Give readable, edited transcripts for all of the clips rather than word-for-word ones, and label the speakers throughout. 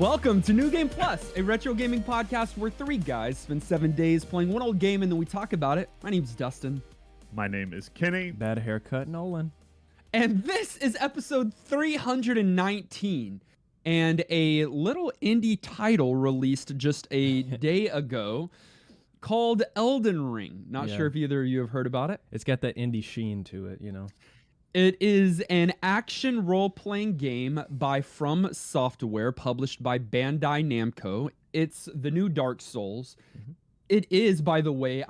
Speaker 1: Welcome to New Game Plus, a retro gaming podcast where three guys spend 7 days playing one old game and then we talk about it. My name's Dustin.
Speaker 2: My name is Kenny.
Speaker 3: Bad haircut, Nolan.
Speaker 1: And this is episode 319. And a little indie title released just a day ago called Elden Ring. Not sure if either of you have heard about it.
Speaker 3: It's got that indie sheen to it, you know.
Speaker 1: It is an action role-playing game by From Software, published by Bandai Namco. It's the new Dark Souls. Mm-hmm. It is, by the way,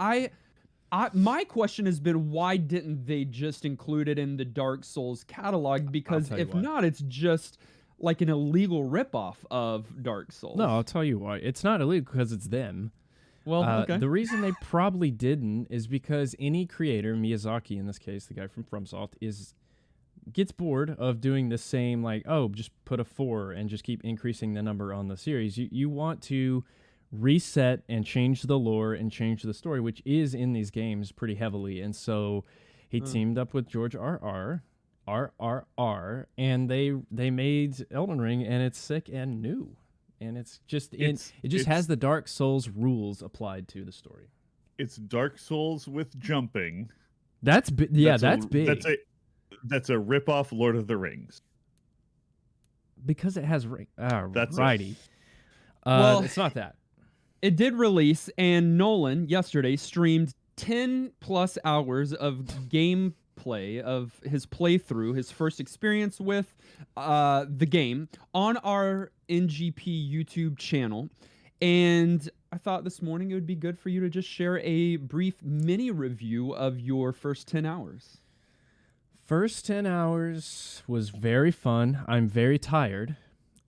Speaker 1: my question has been, why didn't they just include it in the Dark Souls catalog? Because if not, it's just like an illegal ripoff of Dark Souls.
Speaker 3: No, I'll tell you why. It's not illegal because it's them.
Speaker 1: Well, okay.
Speaker 3: The reason they probably didn't is because any creator, Miyazaki in this case, the guy from FromSoft, gets bored of doing the same, like, oh, just put a 4 and just keep increasing the number on the series. You want to reset and change the lore and change the story, which is in these games pretty heavily. And so he teamed up with George R.R., and they made Elden Ring, and it's sick and new. And it just has the Dark Souls rules applied to the story.
Speaker 2: It's Dark Souls with jumping.
Speaker 3: That's big.
Speaker 2: That's a rip-off Lord of the Rings.
Speaker 3: Because it has
Speaker 2: that's
Speaker 3: righty.
Speaker 1: Well,
Speaker 3: it's not that.
Speaker 1: It did release, and Nolan yesterday streamed 10 plus hours of gameplay of his playthrough, his first experience with the game on our NGP YouTube channel. And I thought this morning it would be good for you to just share a brief mini review of your first 10 hours.
Speaker 3: First 10 hours was very fun. I'm very tired.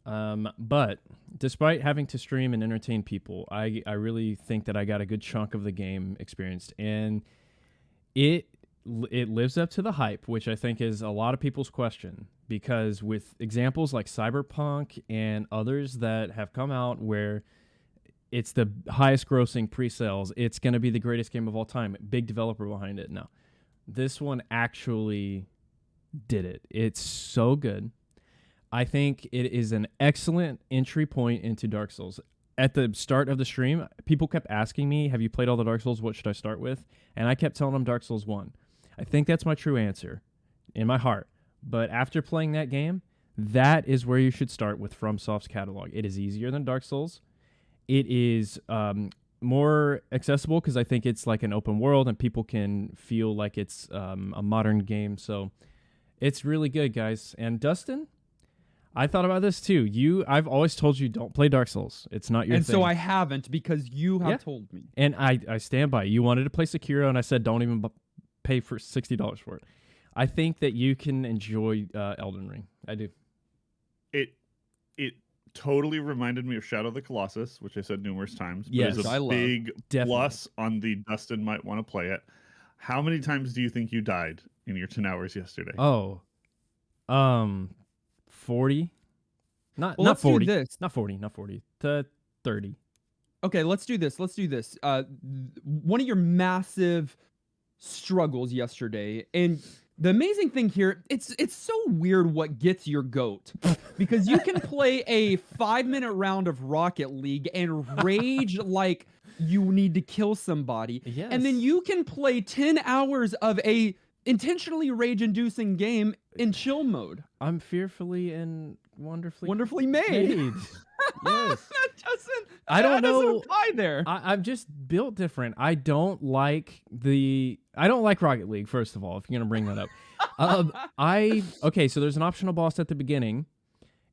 Speaker 3: But despite having to stream and entertain people, I really think that I got a good chunk of the game experienced. And it lives up to the hype, which I think is a lot of people's question. Because with examples like Cyberpunk and others that have come out where it's the highest grossing pre-sales, it's going to be the greatest game of all time. Big developer behind it. No, this one actually did it. It's so good. I think it is an excellent entry point into Dark Souls. At the start of the stream, people kept asking me, have you played all the Dark Souls? What should I start with? And I kept telling them Dark Souls 1. I think that's my true answer in my heart. But after playing that game, that is where you should start with FromSoft's catalog. It is easier than Dark Souls. It is more accessible because I think it's like an open world and people can feel like it's a modern game. So it's really good, guys. And Dustin, I thought about this too. I've always told you don't play Dark Souls. It's not your thing.
Speaker 1: And so I haven't because you have told me.
Speaker 3: And I stand by it. You wanted to play Sekiro, and I said don't even pay for $60 for it. I think that you can enjoy Elden Ring. I do.
Speaker 2: It totally reminded me of Shadow of the Colossus, which I said numerous times. But
Speaker 1: yes,
Speaker 2: it's a big plus on the Dustin might want to play it. How many times do you think you died in your 10 hours yesterday?
Speaker 3: 40. Not 40. Not 40. Not 40. To 30.
Speaker 1: Okay, let's do this. One of your massive struggles yesterday, and the amazing thing here, it's so weird what gets your goat, because you can play a 5-minute round of Rocket League and rage like you need to kill somebody, and then you can play 10 hours of a intentionally rage-inducing game in chill mode.
Speaker 3: I'm fearfully and
Speaker 1: wonderfully made.
Speaker 3: Yes.
Speaker 1: I don't know. Doesn't apply there.
Speaker 3: I'm just built different. I don't like Rocket League, first of all, if you're going to bring that up. Okay, so there's an optional boss at the beginning.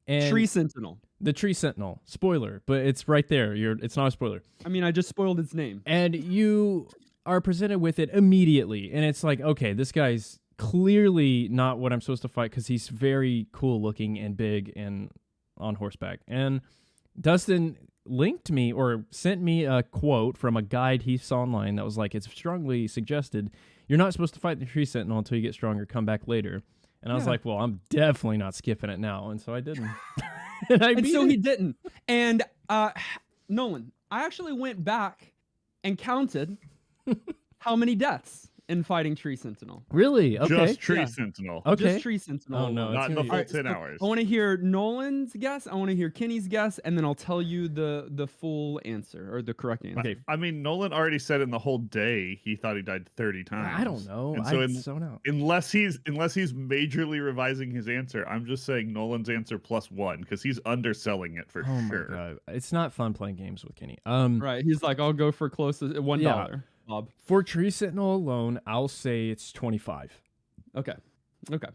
Speaker 3: And
Speaker 1: Tree Sentinel.
Speaker 3: The Tree Sentinel. Spoiler, but it's right there. It's not a spoiler.
Speaker 1: I mean, I just spoiled its name.
Speaker 3: And you are presented with it immediately. And it's like, okay, this guy's clearly not what I'm supposed to fight because he's very cool looking and big and on horseback. And Dustin linked me or sent me a quote from a guide he saw online that was like, it's strongly suggested you're not supposed to fight the Tree Sentinel until you get stronger, come back later. And I was like, well, I'm definitely not skipping it now. And so I didn't.
Speaker 1: He didn't. And Nolan, I actually went back and counted how many deaths in fighting Tree Sentinel.
Speaker 3: Really? Okay.
Speaker 2: Just Tree
Speaker 1: Yeah.
Speaker 2: Sentinel.
Speaker 3: Okay.
Speaker 1: Just Tree Sentinel.
Speaker 3: Oh, no,
Speaker 1: alone.
Speaker 3: it's
Speaker 2: Not
Speaker 3: gonna
Speaker 2: the
Speaker 3: be-
Speaker 2: full
Speaker 1: Alright,
Speaker 2: 10
Speaker 1: so
Speaker 2: hours.
Speaker 1: I want to hear Nolan's guess. I want to hear Kenny's guess, and then I'll tell you the full answer or the correct answer.
Speaker 3: Okay.
Speaker 2: I mean, Nolan already said in the whole day he thought he died 30 times.
Speaker 3: I don't know.
Speaker 2: And so
Speaker 3: I
Speaker 2: in,
Speaker 3: don't know.
Speaker 2: unless he's majorly revising his answer, I'm just saying Nolan's answer +1 because he's underselling it for
Speaker 3: Oh
Speaker 2: sure.
Speaker 3: my god, it's not fun playing games with Kenny.
Speaker 1: Right. He's like, I'll go for closest $1,
Speaker 3: Yeah.
Speaker 1: Bob.
Speaker 3: For Tree Sentinel alone, I'll say it's 25.
Speaker 1: Okay. Okay.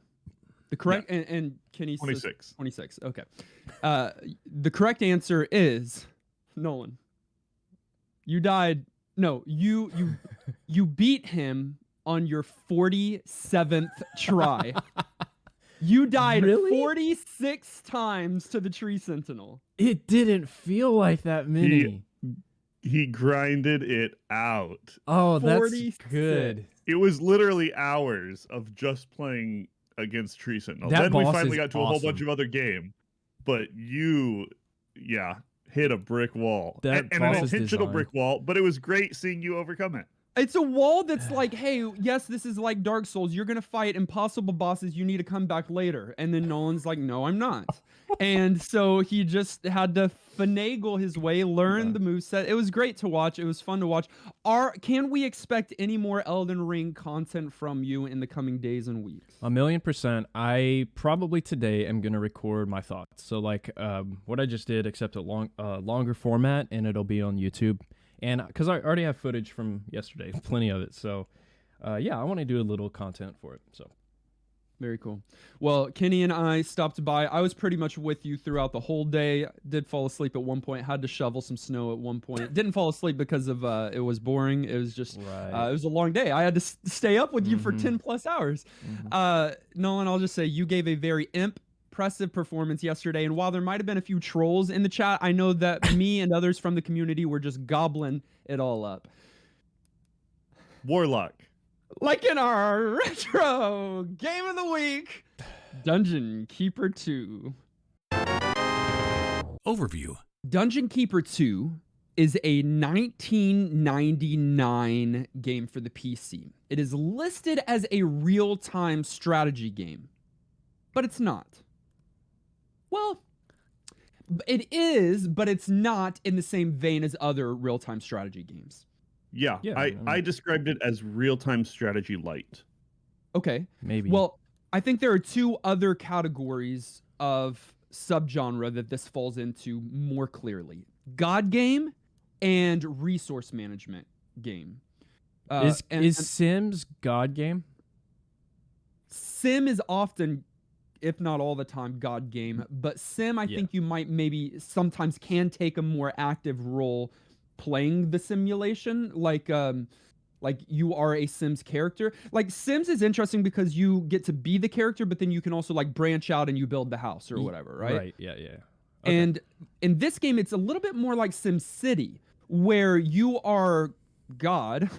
Speaker 1: The correct and Kenny says
Speaker 2: 26.
Speaker 1: 26. Okay. The correct answer is Nolan. You died. No, you beat him on your 47th try. You died
Speaker 3: Really?
Speaker 1: 46 times to the Tree Sentinel.
Speaker 3: It didn't feel like that many.
Speaker 2: He grinded it out.
Speaker 3: Oh, that's
Speaker 1: 46.
Speaker 3: good.
Speaker 2: It was literally hours of just playing against Tree Sentinel.
Speaker 3: That
Speaker 2: Then we
Speaker 3: boss
Speaker 2: finally
Speaker 3: is
Speaker 2: got to a whole bunch
Speaker 3: awesome.
Speaker 2: of other game. But you, hit a brick wall.
Speaker 3: That
Speaker 2: and an
Speaker 3: boss's
Speaker 2: intentional
Speaker 3: design.
Speaker 2: brick wall, but it was great seeing you overcome it.
Speaker 1: It's a wall that's like, hey, yes, this is like Dark Souls. You're going to fight impossible bosses. You need to come back later. And then Nolan's like, no, I'm not. And so he just had to finagle his way, learn the moveset. It was great to watch. It was fun to watch. Can we expect any more Elden Ring content from you in the coming days and weeks?
Speaker 3: 1,000,000%. I probably today am gonna record my thoughts. So like what I just did, except a longer format, and it'll be on YouTube. And because I already have footage from yesterday, plenty of it. So yeah, I want to do a little content for it. So.
Speaker 1: Very cool. Well, Kenny and I stopped by. I was pretty much with you throughout the whole day. Did fall asleep at one point. Had to shovel some snow at one point. Didn't fall asleep because of it was boring. It was just it was a long day. I had to stay up with you for 10 plus hours. Nolan, I'll just say you gave a very impressive performance yesterday. And while there might have been a few trolls in the chat, I know that me and others from the community were just gobbling it all up.
Speaker 2: Warlock.
Speaker 1: Like in our retro game of the week, Dungeon Keeper 2.
Speaker 4: Overview.
Speaker 1: Dungeon Keeper 2 is a 1999 game for the PC. It is listed as a real-time strategy game, but it's not. Well, it is, but it's not in the same vein as other real-time strategy games.
Speaker 2: Yeah, I described it as real-time strategy light.
Speaker 1: Okay.
Speaker 3: Maybe.
Speaker 1: Well, I think there are two other categories of subgenre that this falls into more clearly. God game and resource management game.
Speaker 3: Is Sims God game?
Speaker 1: Sim is often, if not all the time, God game, but Sim, I think you might maybe sometimes can take a more active role playing the simulation, like you are a Sims character. Like Sims is interesting because you get to be the character, but then you can also like branch out and you build the house or whatever, right?
Speaker 3: Right. Yeah. Okay.
Speaker 1: And in this game, it's a little bit more like Sim City, where you are God,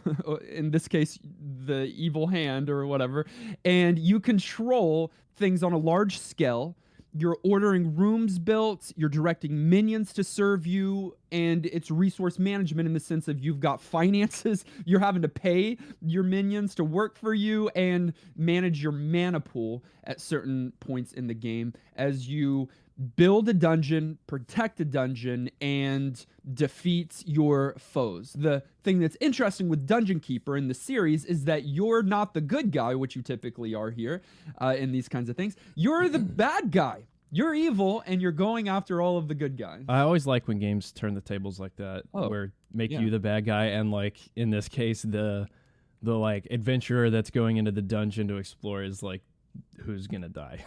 Speaker 1: in this case, the evil hand or whatever, and you control things on a large scale. You're ordering rooms built, you're directing minions to serve you, and it's resource management in the sense of you've got finances, you're having to pay your minions to work for you and manage your mana pool at certain points in the game as you build a dungeon, protect a dungeon, and defeat your foes. The thing that's interesting with Dungeon Keeper in the series is that you're not the good guy, which you typically are here in these kinds of things. You're the bad guy. You're evil, and you're going after all of the good guys.
Speaker 3: I always like when games turn the tables like that, where make you the bad guy, and like in this case, the like adventurer that's going into the dungeon to explore is like who's gonna die.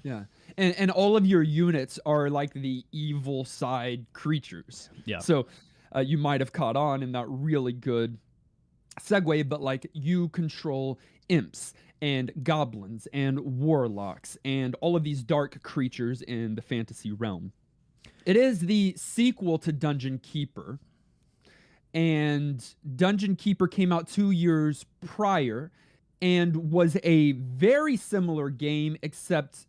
Speaker 1: Yeah. And all of your units are like the evil side creatures.
Speaker 3: Yeah.
Speaker 1: So you might have caught on in that really good segue, but like you control imps and goblins and warlocks and all of these dark creatures in the fantasy realm. It is the sequel to Dungeon Keeper. And Dungeon Keeper came out 2 years prior and was a very similar game except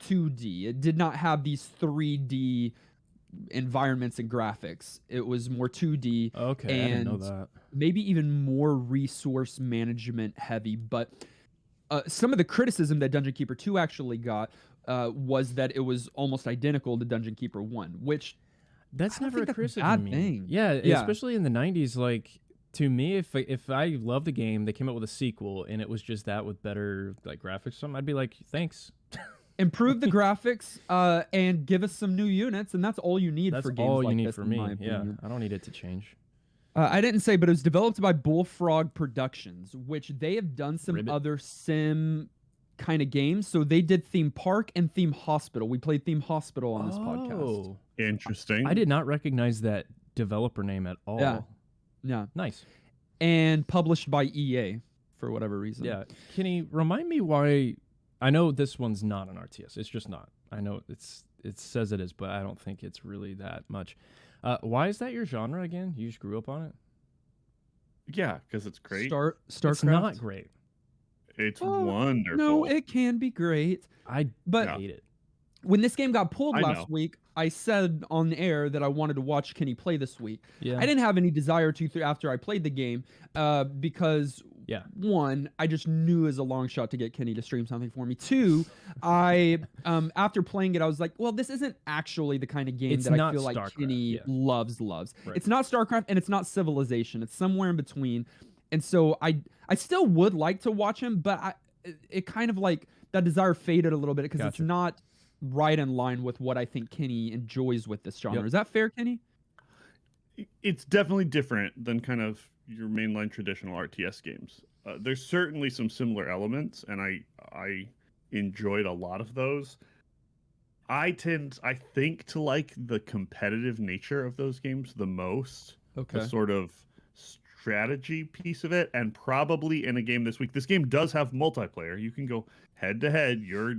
Speaker 1: 2D. It did not have these 3D environments and graphics. It was more 2D.
Speaker 3: Okay, I didn't know
Speaker 1: and
Speaker 3: that.
Speaker 1: maybe even more resource management heavy. But some of the criticism that Dungeon Keeper 2 actually got was that it was almost identical to Dungeon Keeper 1, which
Speaker 3: That's
Speaker 1: I don't
Speaker 3: never
Speaker 1: think
Speaker 3: a
Speaker 1: that's a
Speaker 3: criticism
Speaker 1: bad
Speaker 3: to me.
Speaker 1: thing.
Speaker 3: Yeah,
Speaker 1: Yeah.
Speaker 3: especially in the 90s, like to me, if I loved the game, they came out with a sequel and it was just that with better like graphics or something, I'd be like, thanks.
Speaker 1: Improve the graphics and give us some new units, and that's all you need
Speaker 3: That's
Speaker 1: for games
Speaker 3: all
Speaker 1: like
Speaker 3: you need
Speaker 1: this,
Speaker 3: for
Speaker 1: in my
Speaker 3: me. Yeah,
Speaker 1: opinion.
Speaker 3: I don't need it to change.
Speaker 1: I didn't say, but it was developed by Bullfrog Productions, which they have done some
Speaker 3: Ribbit.
Speaker 1: other sim kind of games. So they did Theme Park and Theme Hospital. We played Theme Hospital on this podcast.
Speaker 3: Oh,
Speaker 2: Interesting.
Speaker 3: I did not recognize that developer name at all.
Speaker 1: Yeah. Yeah.
Speaker 3: Nice.
Speaker 1: And published by EA for whatever reason.
Speaker 3: Yeah. Can you remind me why? I know this one's not an RTS. It's just not. I know it says it is, but I don't think it's really that much. Why is that your genre again? You just grew up on it?
Speaker 2: Yeah, because it's great.
Speaker 1: StarCraft.
Speaker 3: It's not great.
Speaker 2: It's
Speaker 1: Oh,
Speaker 2: wonderful.
Speaker 1: No, it can be great. But
Speaker 2: Yeah.
Speaker 3: hate it.
Speaker 1: when this game got pulled
Speaker 2: I
Speaker 1: last
Speaker 2: know.
Speaker 1: week, I said on air that I wanted to watch Kenny play this week.
Speaker 3: Yeah.
Speaker 1: I didn't have any desire to after I played the game because,
Speaker 3: Yeah.
Speaker 1: one, I just knew as a long shot to get Kenny to stream something for me. Two, I after playing it, I was like, well, this isn't actually the kind of game
Speaker 3: It's
Speaker 1: that I
Speaker 3: not
Speaker 1: feel like
Speaker 3: StarCraft,
Speaker 1: Kenny
Speaker 3: yeah.
Speaker 1: loves.
Speaker 3: Right.
Speaker 1: It's not StarCraft and it's not Civilization. It's somewhere in between. And so I still would like to watch him, but it kind of like that desire faded a little bit because it's
Speaker 3: Gotcha.
Speaker 1: not right in line with what I think Kenny enjoys with this genre.
Speaker 3: Yep.
Speaker 1: Is that fair, Kenny?
Speaker 2: It's definitely different than kind of your mainline traditional RTS games. There's certainly some similar elements, and I enjoyed a lot of those. I think, to like the competitive nature of those games the most.
Speaker 1: Okay.
Speaker 2: The sort of strategy piece of it, and probably in a game this week. This game does have multiplayer. You can go head to head. Your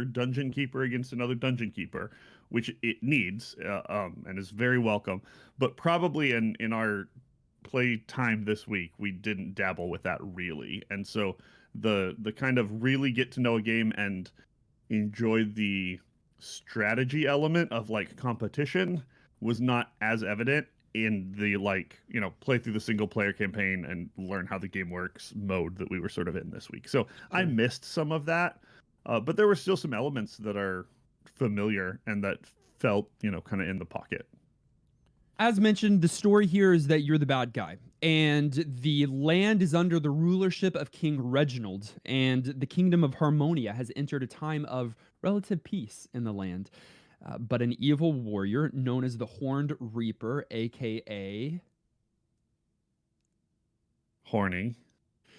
Speaker 2: dungeon keeper against another dungeon keeper, which it needs and is very welcome. But probably in our play time this week, we didn't dabble with that really, and so the kind of really get to know a game and enjoy the strategy element of like competition was not as evident in the play through the single player campaign and learn how the game works mode that we were sort of in this week. So I missed some of that, but there were still some elements that are familiar and that felt kind of in the pocket.
Speaker 1: As mentioned, the story here is that you're the bad guy, and the land is under the rulership of King Reginald, and the kingdom of Harmonia has entered a time of relative peace in the land. But an evil warrior known as the Horned Reaper, aka
Speaker 2: Horny.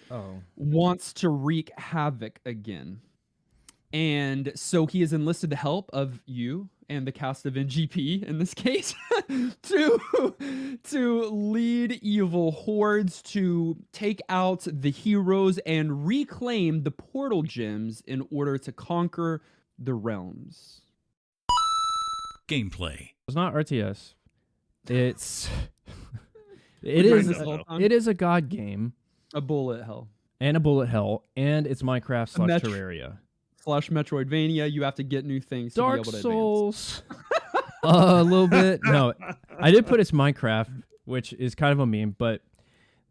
Speaker 3: Oh.
Speaker 1: wants to wreak havoc again. And so he has enlisted the help of you and the cast of NGP in this case to lead evil hordes to take out the heroes and reclaim the portal gems in order to conquer the realms.
Speaker 4: Gameplay.
Speaker 3: It's not RTS. It's
Speaker 2: Kind of,
Speaker 3: it is a god game
Speaker 1: A bullet hell
Speaker 3: and a bullet hell, and it's Minecraft /
Speaker 1: Metro-
Speaker 3: Terraria.
Speaker 1: / Metroidvania. You have to get new things to
Speaker 3: Dark
Speaker 1: be able to advance.
Speaker 3: Souls. A little bit. No, I did put it's Minecraft, which is kind of a meme, but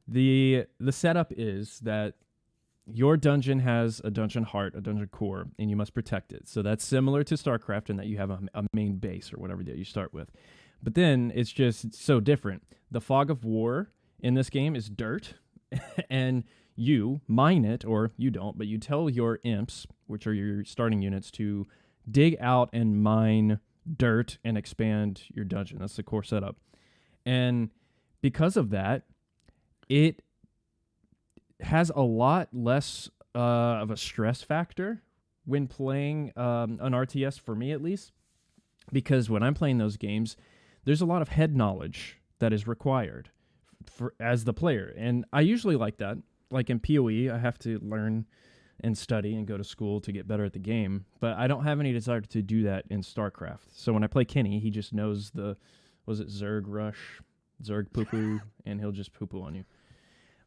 Speaker 3: the setup is that your dungeon has a dungeon heart, a dungeon core, and you must protect it. So that's similar to StarCraft in that you have a main base or whatever that you start with. But then it's just so different. The fog of war in this game is dirt, and you mine it, or you don't, but you tell your imps, which are your starting units, to dig out and mine dirt and expand your dungeon. That's the core setup. And because of that, it has a lot less of a stress factor when playing an RTS, for me at least, because when I'm playing those games, there's a lot of head knowledge that is required as the player. And I usually like that. Like in PoE, I have to learn and study and go to school to get better at the game, but I don't have any desire to do that in StarCraft. So when I play Kenny, he just knows Zerg Rush, Zerg Poo-Poo, and he'll just poo-poo on you.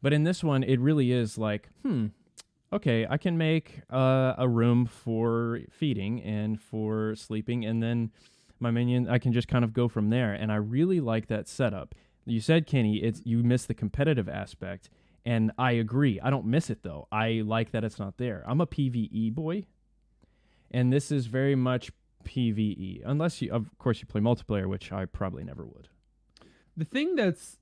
Speaker 3: But in this one, it really is like, okay, I can make a room for feeding and for sleeping, and then my minion. I can just kind of go from there, and I really like that setup. You said, Kenny, you miss the competitive aspect, and I agree. I don't miss it though. I like that it's not there. I'm a PvE boy, and this is very much PvE, unless you, of course, you play multiplayer, which I probably never would.
Speaker 1: The thing that's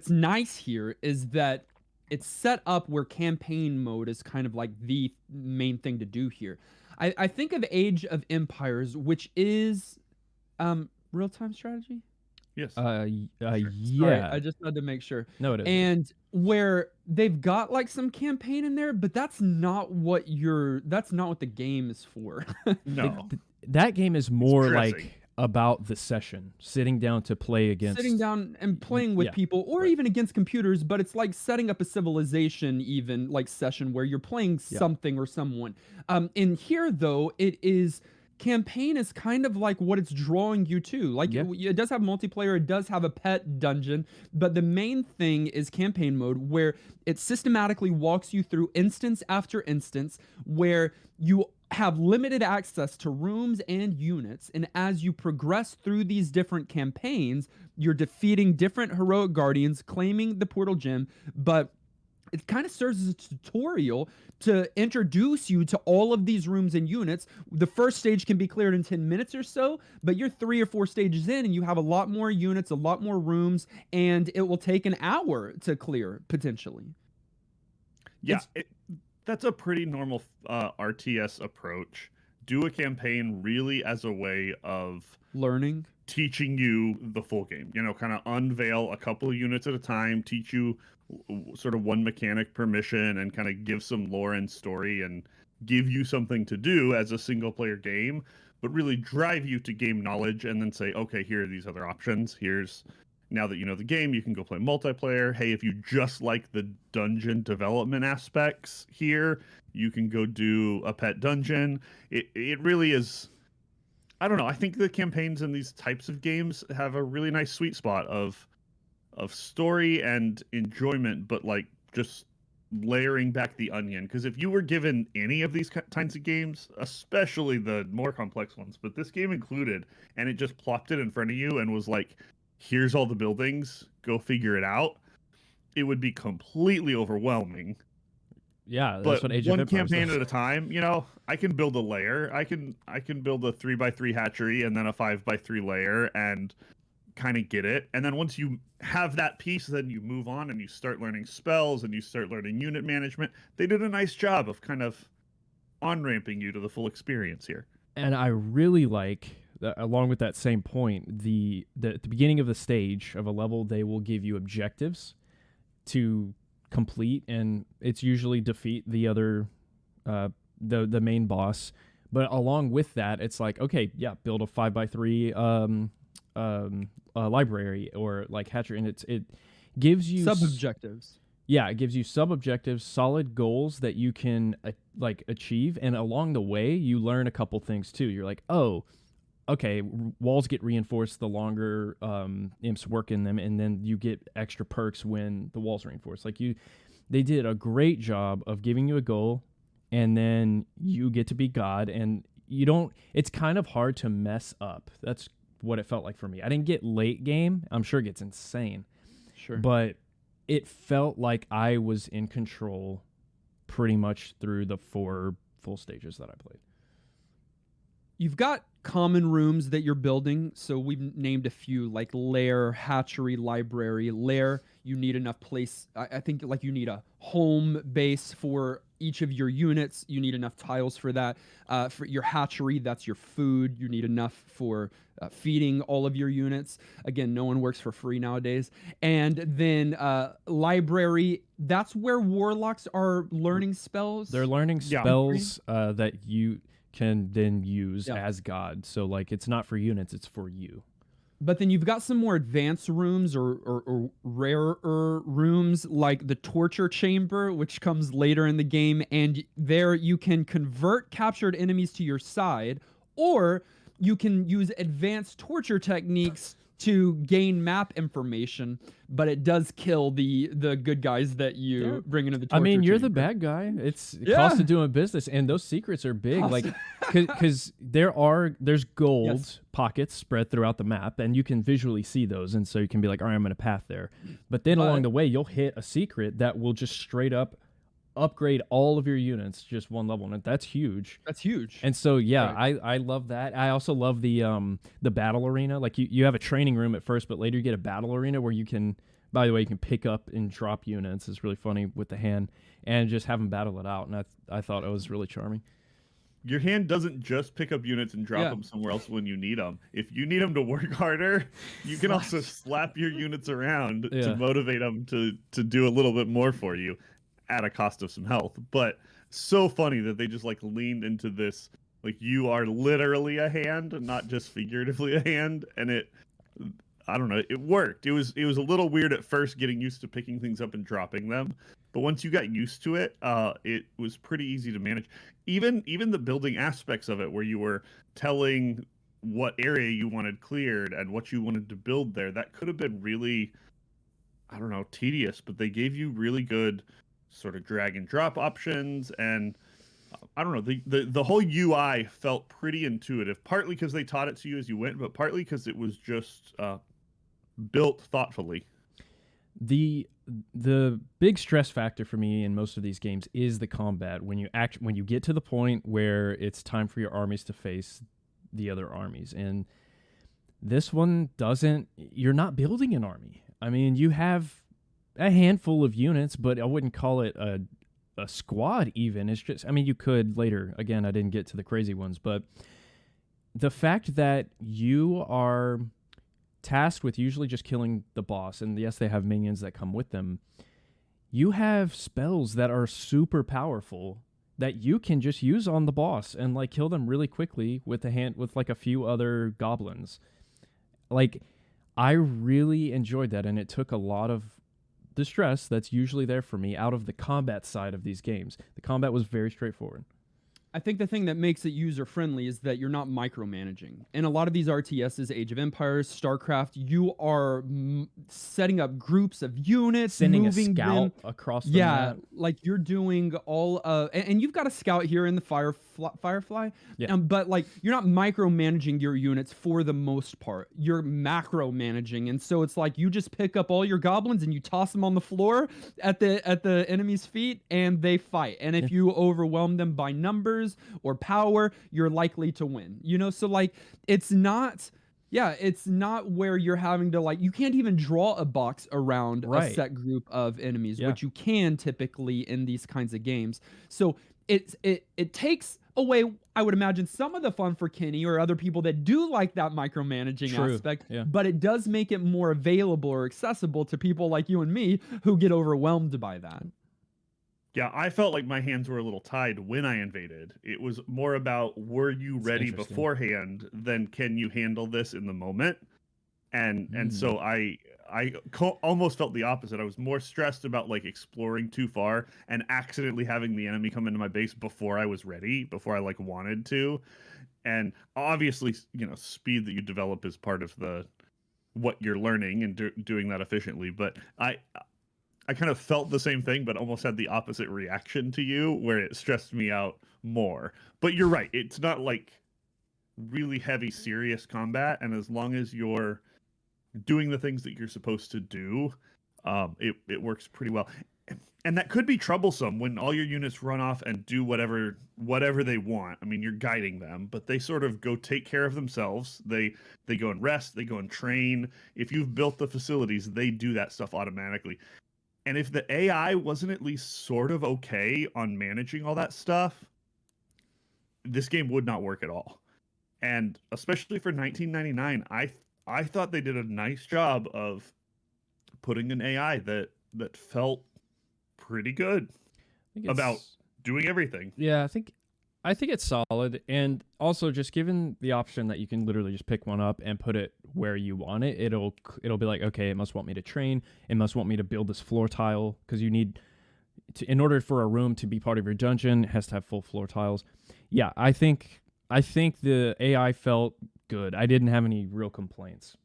Speaker 1: nice here is that it's set up where campaign mode is kind of like the main thing to do here. I think of Age of Empires, which is real-time strategy.
Speaker 2: Yes.
Speaker 3: Yeah.
Speaker 1: Sorry, I just had to make sure.
Speaker 3: No, it isn't.
Speaker 1: And where they've got like some campaign in there, but that's not what the game is for.
Speaker 2: No.
Speaker 3: That game is more
Speaker 2: dressing.
Speaker 3: like about the session, sitting down to play against.
Speaker 1: Sitting down and playing with people, or even against computers, but it's like setting up a civilization, even like session where you're playing something or someone. In here, though, it is. Campaign is kind of like what it's drawing you to. Like it does have multiplayer, it does have a pet dungeon, but the main thing is campaign mode, where it systematically walks you through instance after instance, where you have limited access to rooms and units, and as you progress through these different campaigns, you're defeating different heroic guardians, claiming the portal gem, but it kind of serves as a tutorial to introduce you to all of these rooms and units. The first stage can be cleared in 10 minutes or so, but you're 3 or 4 stages in and you have a lot more units, a lot more rooms, and it will take an hour to clear, potentially.
Speaker 2: Yeah, that's a pretty normal RTS approach. Do a campaign really as a way of
Speaker 1: learning,
Speaker 2: teaching you the full game. You know, kind of unveil a couple of units at a time, teach you sort of one mechanic per mission, and kind of give some lore and story and give you something to do as a single player game, but really drive you to game knowledge and then say, okay, here are these other options. Now that you know the game, you can go play multiplayer. Hey, if you just like the dungeon development aspects here, you can go do a pet dungeon. It really is, I don't know. I think the campaigns in these types of games have a really nice sweet spot of story and enjoyment, but like just layering back the onion. Because if you were given any of these kinds of games, especially the more complex ones, but this game included, and it just plopped it in front of you and was like, here's all the buildings, go figure it out, it would be completely overwhelming.
Speaker 3: Yeah, that's what Age of
Speaker 2: Empires
Speaker 3: Empires
Speaker 2: campaign
Speaker 3: does.
Speaker 2: at a time, you know, I can build a layer. I can build a 3x3 hatchery and then a 5x3 layer and kind of get it. And then once you have that piece, then you move on and you start learning spells and you start learning unit management. They did a nice job of kind of on-ramping you to the full experience here.
Speaker 3: And I really like, along with that same point, at the beginning of the stage of a level, they will give you objectives to complete, and it's usually defeat the other, the main boss. But along with that, it's like, okay, yeah, build a 5x3 library or like hatchery, and it gives you
Speaker 1: sub-objectives.
Speaker 3: Yeah, it gives you sub-objectives, solid goals that you can like achieve, and along the way, you learn a couple things too. You're like, oh, okay, walls get reinforced the longer imps work in them, and then you get extra perks when the walls reinforce. Like they did a great job of giving you a goal, and then you get to be God, and you don't. It's kind of hard to mess up. That's what it felt like for me. I didn't get late game. I'm sure it gets insane.
Speaker 1: Sure.
Speaker 3: But it felt like I was in control pretty much through the 4 full stages that I played.
Speaker 1: You've got common rooms that you're building. So we've named a few, like lair, hatchery, library. Lair, you need enough place. I think like you need a home base for each of your units. You need enough tiles for that. For your hatchery, that's your food. You need enough for feeding all of your units. Again, no one works for free nowadays. And then library, that's where warlocks are learning spells.
Speaker 3: They're learning spells that you can then use as God. So like it's not for units, it's for you.
Speaker 1: But then you've got some more advanced rooms or rarer rooms, like the torture chamber, which comes later in the game. And there you can convert captured enemies to your side, or you can use advanced torture techniques to gain map information, but it does kill the good guys that you bring into the torture
Speaker 3: I mean, you're the
Speaker 1: chamber.
Speaker 3: bad guy. It's cost of doing business, and those secrets are big. Like, because there's gold pockets spread throughout the map, and you can visually see those, and so you can be like, all right, I'm gonna path there. But then along the way, you'll hit a secret that will just straight up upgrade all of your units just one level, and that's huge.
Speaker 1: That's huge.
Speaker 3: And so I love that. I also love the battle arena. Like you have a training room at first, but later you get a battle arena where you can, by the way, you can pick up and drop units. It's really funny with the hand and just have them battle it out. And I thought it was really charming.
Speaker 2: Your hand doesn't just pick up units and drop them somewhere else when you need them. If you need them to work harder, you can also slap your units around to motivate them to do a little bit more for you at a cost of some health. But so funny that they just like leaned into this, like you are literally a hand, not just figuratively a hand. And I don't know, it worked. It was a little weird at first getting used to picking things up and dropping them. But once you got used to it, it was pretty easy to manage. Even the building aspects of it, where you were telling what area you wanted cleared and what you wanted to build there, that could have been really, I don't know, tedious. But they gave you really good sort of drag and drop options, and I don't know, the whole UI felt pretty intuitive. Partly because they taught it to you as you went, but partly because it was just built thoughtfully.
Speaker 3: The big stress factor for me in most of these games is the combat. When you get to the point where it's time for your armies to face the other armies, and this one doesn't. You're not building an army. I mean, you have a handful of units, but I wouldn't call it a squad even. It's just, I mean, you could later. Again, I didn't get to the crazy ones, but the fact that you are tasked with usually just killing the boss, and yes, they have minions that come with them, you have spells that are super powerful that you can just use on the boss and like kill them really quickly with like a few other goblins. Like, I really enjoyed that, and it took a lot of the stress that's usually there for me out of the combat side of these games. The combat was very straightforward.
Speaker 1: I think the thing that makes it user-friendly is that you're not micromanaging. In a lot of these RTSs, Age of Empires, StarCraft, you are setting up groups of units,
Speaker 3: sending a
Speaker 1: moving
Speaker 3: scout across the map.
Speaker 1: Like you're doing all and you've got a scout here in the Firefly, but like you're not micromanaging your units for the most part. You're macro managing, and so it's like you just pick up all your goblins and you toss them on the floor at the enemy's feet, and they fight. And if you overwhelm them by numbers or power, you're likely to win. You know, so like it's not where you're having to, like, you can't even draw a box around a set group of enemies, which you can typically in these kinds of games. So it takes away, I would imagine, some of the fun for Kenny or other people that do like that micromanaging aspect, but it does make it more available or accessible to people like you and me who get overwhelmed by that.
Speaker 2: Yeah, I felt like my hands were a little tied when I invaded. It was more about, were you ready beforehand than can you handle this in the moment? And so I almost felt the opposite. I was more stressed about like exploring too far and accidentally having the enemy come into my base before I was ready, before I like wanted to. And obviously, you know, speed that you develop is part of what you're learning and doing that efficiently. But I kind of felt the same thing, but almost had the opposite reaction to you, where it stressed me out more. But you're right. It's not like really heavy, serious combat. And as long as you're doing the things that you're supposed to do, it works pretty well. And that could be troublesome when all your units run off and do whatever they want. I mean, you're guiding them, but they sort of go take care of themselves. They go and rest. They go and train. If you've built the facilities, they do that stuff automatically. And if the AI wasn't at least sort of okay on managing all that stuff, this game would not work at all. And especially for 1999, I thought they did a nice job of putting an AI that felt pretty good about doing everything.
Speaker 3: Yeah, I think it's solid, and also just given the option that you can literally just pick one up and put it where you want it, it'll be like, okay, it must want me to train, it must want me to build this floor tile, because you need to, in order for a room to be part of your dungeon, it has to have full floor tiles. Yeah, I think the AI felt good. I didn't have any real complaints.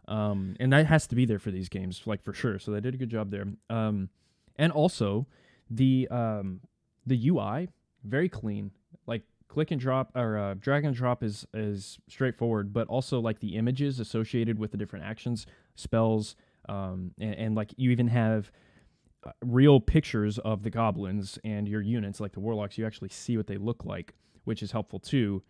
Speaker 3: And that has to be there for these games, like for sure. So they did a good job there. And also the UI, very clean. Like click and drop or drag and drop is straightforward, but also like the images associated with the different actions, spells, and like you even have real pictures of the goblins and your units, like the warlocks. You actually see what they look like, which is helpful too,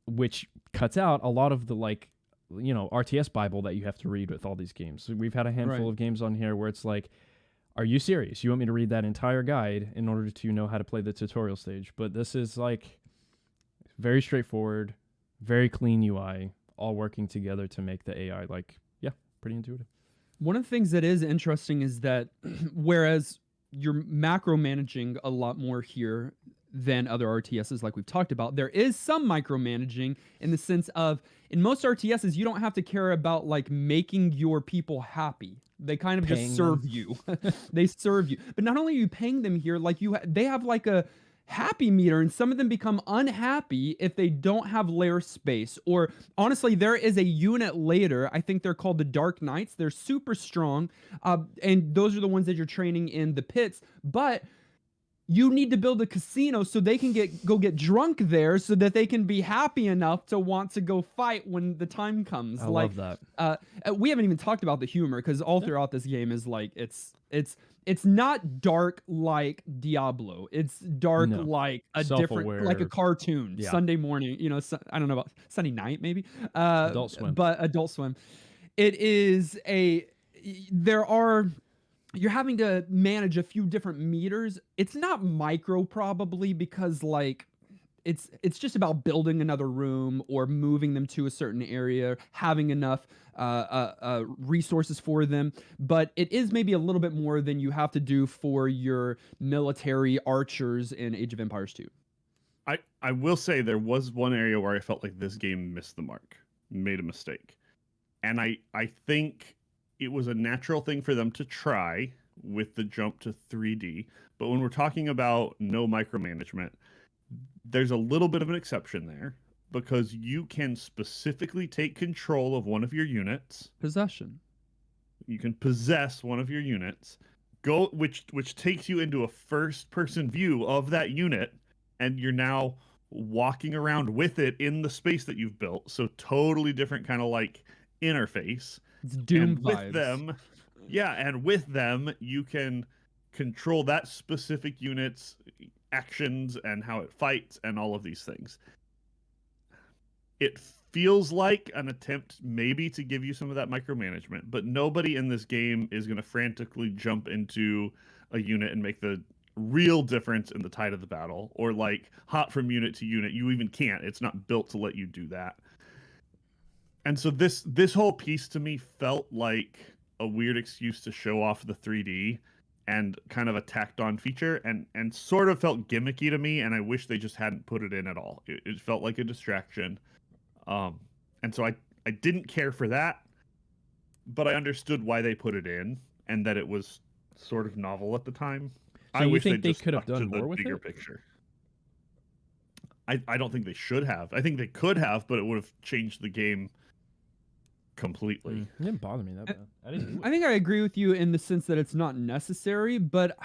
Speaker 3: which cuts out a lot of the like, you know, RTS Bible that you have to read with all these games. So we've had a handful of games on here where it's like, are you serious? You want me to read that entire guide in order to know how to play the tutorial stage? But this is like very straightforward, very clean UI, all working together to make the AI like, yeah, pretty intuitive.
Speaker 1: One of the things that is interesting is that whereas you're macro managing a lot more here than other RTSs like we've talked about, there is some micromanaging in the sense of in most RTSs you don't have to care about like making your people happy. They kind of
Speaker 3: Paying
Speaker 1: just serve
Speaker 3: them.
Speaker 1: you. They serve you. But not only are you paying them here, like they have like a happy meter, and some of them become unhappy if they don't have lair space. Or honestly, there is a unit later, I think they're called the Dark Knights. They're super strong, and those are the ones that you're training in the pits. But you need to build a casino so they can go get drunk there so that they can be happy enough to want to go fight when the time comes.
Speaker 3: I love that.
Speaker 1: We haven't even talked about the humor, because all throughout this game is like it's not dark like Diablo. It's dark like a different, like a cartoon.
Speaker 3: Yeah.
Speaker 1: Sunday morning, you know, I don't know about Sunday night maybe.
Speaker 3: Adult Swim.
Speaker 1: But Adult Swim. It is you're having to manage a few different meters. It's not micro probably, because like it's just about building another room or moving them to a certain area, having enough resources for them. But it is maybe a little bit more than you have to do for your military archers in Age of Empires 2.
Speaker 2: I will say there was one area where I felt like this game missed the mark, made a mistake. And I think it was a natural thing for them to try with the jump to 3D. But when we're talking about no micromanagement, there's a little bit of an exception there, because you can specifically take control of one of your units.
Speaker 1: Possession.
Speaker 2: You can possess one of your units, which takes you into a first-person view of that unit, and you're now walking around with it in the space that you've built. So totally different kind of like interface.
Speaker 1: It's Doom
Speaker 2: vibes. With them, you can control that specific unit's actions and how it fights and all of these things. It feels like an attempt maybe to give you some of that micromanagement, but nobody in this game is going to frantically jump into a unit and make the real difference in the tide of the battle, or like hop from unit to unit. You even can't. It's not built to let you do that. And so this whole piece to me felt like a weird excuse to show off the 3D and kind of a tacked on feature, and sort of felt gimmicky to me, and I wish they just hadn't put it in at all. It felt like a distraction. And so I didn't care for that, but I understood why they put it in and that it was sort of novel at the time.
Speaker 3: So
Speaker 2: I
Speaker 3: you
Speaker 2: wish
Speaker 3: think they
Speaker 2: just
Speaker 3: could have
Speaker 2: stuck
Speaker 3: done
Speaker 2: to the
Speaker 3: more with
Speaker 2: bigger
Speaker 3: it?
Speaker 2: picture. I don't think they should have. I think they could have, but it would have changed the game completely.
Speaker 3: It didn't bother me that bad. I didn't do it.
Speaker 1: I think I agree with you in the sense that it's not necessary, but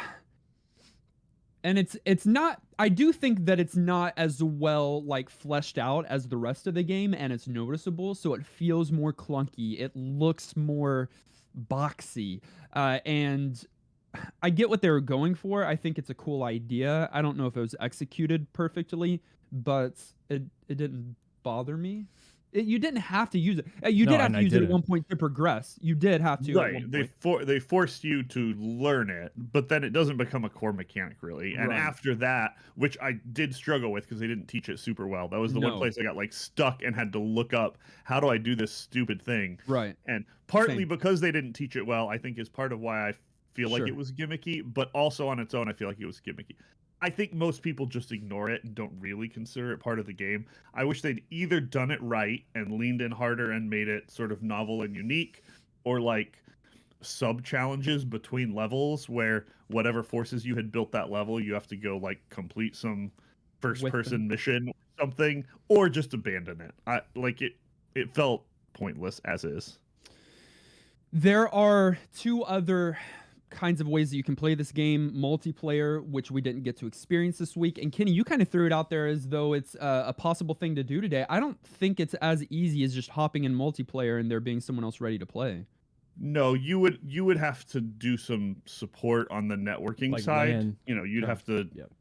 Speaker 1: it's not. I do think that it's not as well like fleshed out as the rest of the game, and it's noticeable, so it feels more clunky. It looks more boxy, and I get what they were going for. I think it's a cool idea. I don't know if it was executed perfectly, but it didn't bother me. You didn't have to use it. You did have to use it at one point to progress. You did have to.
Speaker 2: Right. They forced you to learn it, but then it doesn't become a core mechanic really. And after that, which I did struggle with because they didn't teach it super well. That was the one place I got like stuck and had to look up, how do I do this stupid thing?
Speaker 1: Right.
Speaker 2: And partly because they didn't teach it well, I think is part of why I feel like it was gimmicky, but also on its own I feel like it was gimmicky. I think most people just ignore it and don't really consider it part of the game. I wish they'd either done it right and leaned in harder and made it sort of novel and unique, or like sub challenges between levels where whatever forces you had built that level, you have to go like complete some first person mission or something, or just abandon it. It felt pointless as is.
Speaker 1: There are two other kinds of ways that you can play this game: multiplayer, which we didn't get to experience this week. And Kenny, you kind of threw it out there as though it's a possible thing to do today. I don't think it's as easy as just hopping in multiplayer and there being someone else ready to play.
Speaker 2: No, you would have to do some support on the networking
Speaker 3: Like
Speaker 2: side.
Speaker 3: LAN.
Speaker 2: You'd have to
Speaker 3: Yep.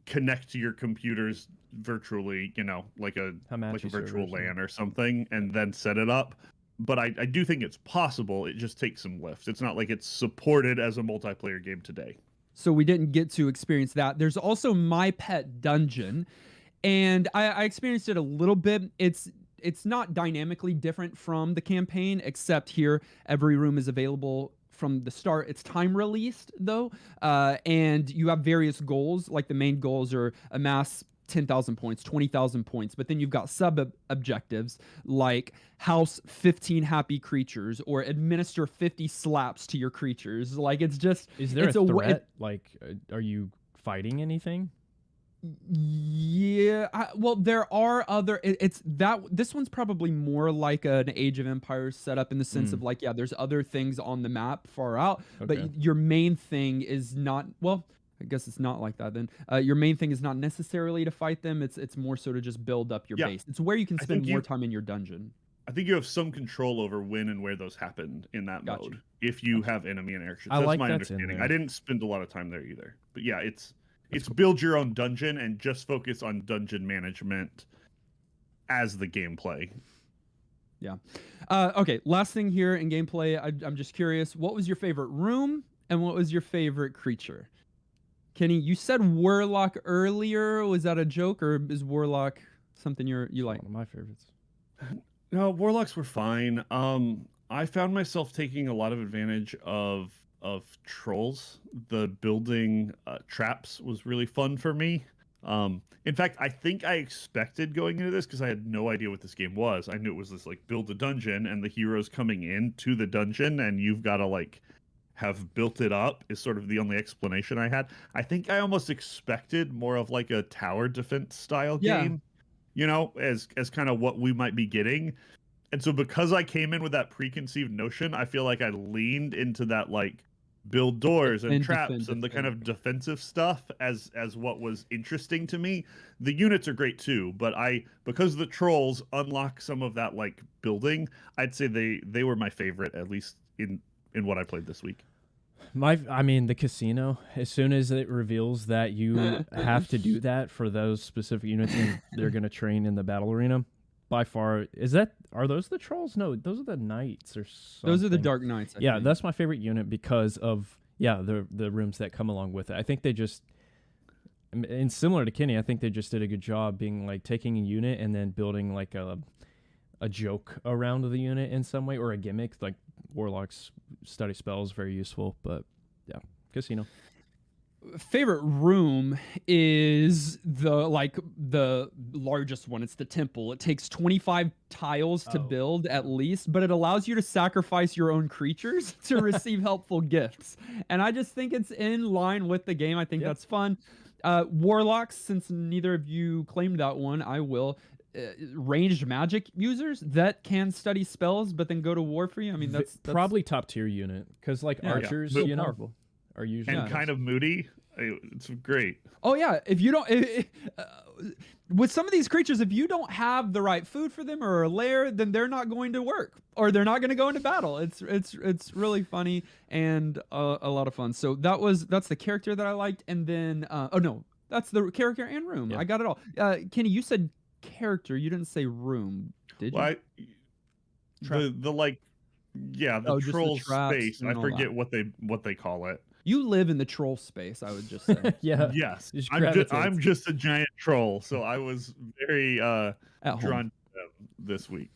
Speaker 2: connect to your computers virtually, like a
Speaker 3: Hamachi
Speaker 2: virtual
Speaker 3: servers,
Speaker 2: LAN or something, and then set it up. But I do think it's possible. It just takes some lift. It's not like it's supported as a multiplayer game today.
Speaker 1: So we didn't get to experience that. There's also My Pet Dungeon, and I experienced it a little bit. It's not dynamically different from the campaign, except here every room is available from the start. It's time released though, and you have various goals. Like the main goals are amass 10,000 points, 20,000 points, but then you've got sub objectives like house 15 happy creatures or administer 50 slaps to your creatures. Like it's just,
Speaker 3: Is there
Speaker 1: it's
Speaker 3: a
Speaker 1: a
Speaker 3: threat? Like, are you fighting anything?
Speaker 1: Yeah, well, there are other. It's that this one's probably more like an Age of Empires setup in the sense of like, yeah, there's other things on the map far out, but
Speaker 3: Okay.
Speaker 1: your main thing is not. Well, I guess it's not like that then. Your main thing is not necessarily to fight them. It's more so to just build up your
Speaker 2: Yeah,
Speaker 1: base. It's where you can
Speaker 2: I
Speaker 1: spend
Speaker 2: think
Speaker 1: more
Speaker 2: you-
Speaker 1: time in your dungeon.
Speaker 2: I think you have some control over when and where those happen in that
Speaker 1: Gotcha.
Speaker 2: mode if you have enemy interactions.
Speaker 3: I
Speaker 2: That's
Speaker 3: like
Speaker 2: my
Speaker 3: that's in
Speaker 2: understanding.
Speaker 3: there.
Speaker 2: I didn't spend a lot of time there either. But yeah, it's build your own dungeon and just focus on dungeon management as the gameplay.
Speaker 1: Yeah. Okay. Last thing here in gameplay, I'm just curious. What was your favorite room and what was your favorite creature? Kenny, you said Warlock earlier. Was that a joke or is Warlock something you like?
Speaker 3: One of my favorites.
Speaker 2: No, warlocks were fine. I found myself taking a lot of advantage of trolls. The building traps was really fun for me. In fact, I think I expected going into this because I had no idea what this game was. I knew it was this like build a dungeon and the heroes coming into the dungeon and you've got to like have built it up is sort of the only explanation I had. I think I almost expected more of like a tower defense style game, as kind of what we might be getting. And so because I came in with that preconceived notion, I feel like I leaned into that like build doors and traps and the kind of defensive stuff as what was interesting to me. The units are great too, but because the trolls unlock some of that like building, I'd say they were my favorite, at least in what I played this week.
Speaker 3: I mean, the casino, as soon as it reveals that you have to do that for those specific units and they're going to train in the battle arena, by far, are those the trolls? No, those are the knights or something.
Speaker 1: Those are the Dark Knights. I think.
Speaker 3: That's my favorite unit because of, the rooms that come along with it. I think they just, and similar to Kenny, I think they just did a good job being like taking a unit and then building like a joke around the unit in some way or a gimmick. Like Warlock's study spells, very useful, but yeah, casino.
Speaker 1: Favorite room is the largest one. It's the temple. It takes 25 tiles to build at least, but it allows you to sacrifice your own creatures to receive helpful gifts. And I just think it's in line with the game. I think that's fun. Warlocks, since neither of you claimed that one, I will. Ranged magic users that can study spells but then go to war for you. I mean, that's
Speaker 3: probably top tier unit because like archers,
Speaker 2: But
Speaker 1: powerful.
Speaker 3: Are usually
Speaker 2: and kind of moody. It's great.
Speaker 1: Oh yeah, if you don't with some of these creatures, if you don't have the right food for them or a lair, then they're not going to work or they're not going to go into battle. It's really funny and a lot of fun. So that's the character that I liked, and then that's the character and room. I got it all. Kenny, you said character. You didn't say room, did you?
Speaker 2: Well, the troll space. I forget what they call it.
Speaker 1: You live in the troll space, I would just say.
Speaker 3: Yeah.
Speaker 2: Yes. I'm just a giant troll, so I was very drawn to them this week.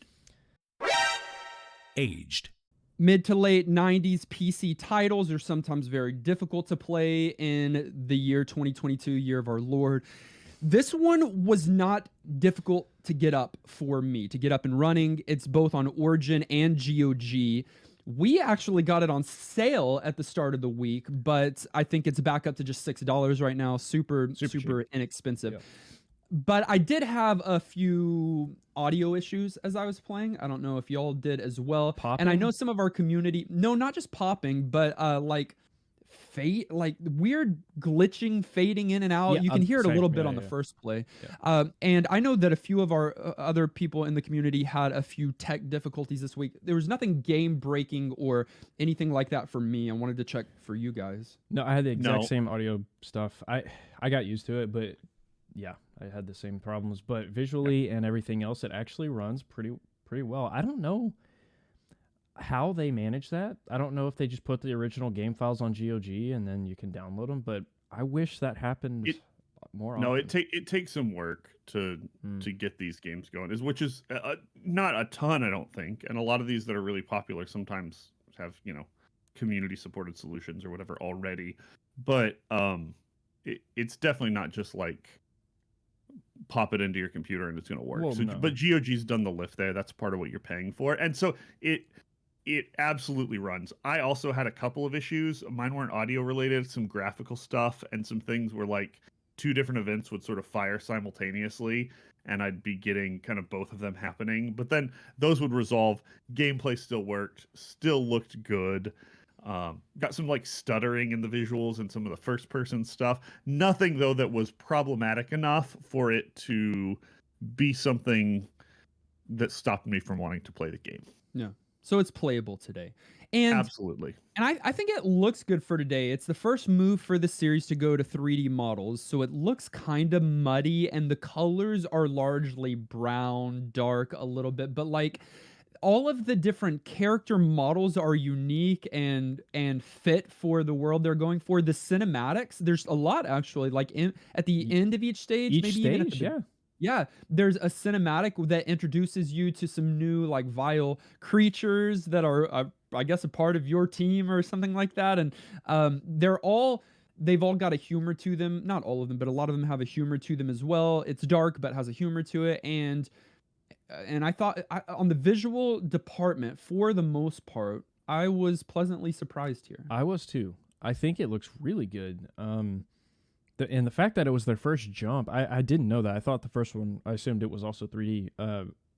Speaker 4: Aged.
Speaker 1: Mid to late 90s PC titles are sometimes very difficult to play in the year 2022, year of our Lord. This one was not difficult to get up for me, to get up and running. It's both on Origin and GOG. We actually got it on sale at the start of the week, but I think it's back up to just $6 right now. Super inexpensive. Yeah. But I did have a few audio issues as I was playing. I don't know if y'all did as well. And I know
Speaker 3: Popping?
Speaker 1: some of our community, no, not just popping, but like fade, like weird glitching, fading in and out.
Speaker 3: Yeah,
Speaker 1: You can hear it a
Speaker 3: same.
Speaker 1: little
Speaker 3: Yeah,
Speaker 1: bit on the
Speaker 3: yeah.
Speaker 1: first play.
Speaker 3: Yeah.
Speaker 1: And I know that a few of our other people in the community had a few tech difficulties this week. There was nothing game breaking or anything like that for me. I wanted to check for you guys.
Speaker 3: No, I had the exact
Speaker 2: No.
Speaker 3: same audio stuff. I got used to it, but yeah, I had the same problems. But visually and everything else, it actually runs pretty well. I don't know how they manage that. I don't know if they just put the original game files on GOG and then you can download them. But I wish that happened more
Speaker 2: No,
Speaker 3: often.
Speaker 2: it takes some work to
Speaker 3: Hmm.
Speaker 2: get these games going, which is not a ton, I don't think. And a lot of these that are really popular sometimes have community supported solutions or whatever already. But it's definitely not just like pop it into your computer and it's going to work.
Speaker 3: Well,
Speaker 2: So,
Speaker 3: no.
Speaker 2: but GOG's done the lift there. That's part of what you're paying for, and so it absolutely runs. I also had a couple of issues. Mine weren't audio related, some graphical stuff, and some things where like two different events would sort of fire simultaneously, and I'd be getting kind of both of them happening. But then those would resolve. Gameplay still worked, still looked good. Got some like stuttering in the visuals and some of the first person stuff. Nothing though that was problematic enough for it to be something that stopped me from wanting to play the game.
Speaker 1: Yeah. So it's playable today. And
Speaker 2: Absolutely.
Speaker 1: I think it looks good for today. It's the first move for the series to go to 3D models, so it looks kind of muddy, and the colors are largely brown, dark a little bit, but like all of the different character models are unique and fit for the world they're going for. The cinematics, there's a lot actually, like at the end of each stage,
Speaker 3: Each
Speaker 1: maybe even at the
Speaker 3: stage, yeah.
Speaker 1: yeah, there's a cinematic that introduces you to some new like vile creatures that are, I guess, a part of your team or something like that. And they've all got a humor to them. Not all of them, but a lot of them have a humor to them as well. It's dark, but has a humor to it. And I thought on the visual department, for the most part, I was pleasantly surprised here.
Speaker 3: I was too. I think it looks really good. And the fact that it was their first jump, I didn't know that. I thought the first one, I assumed it was also 3D.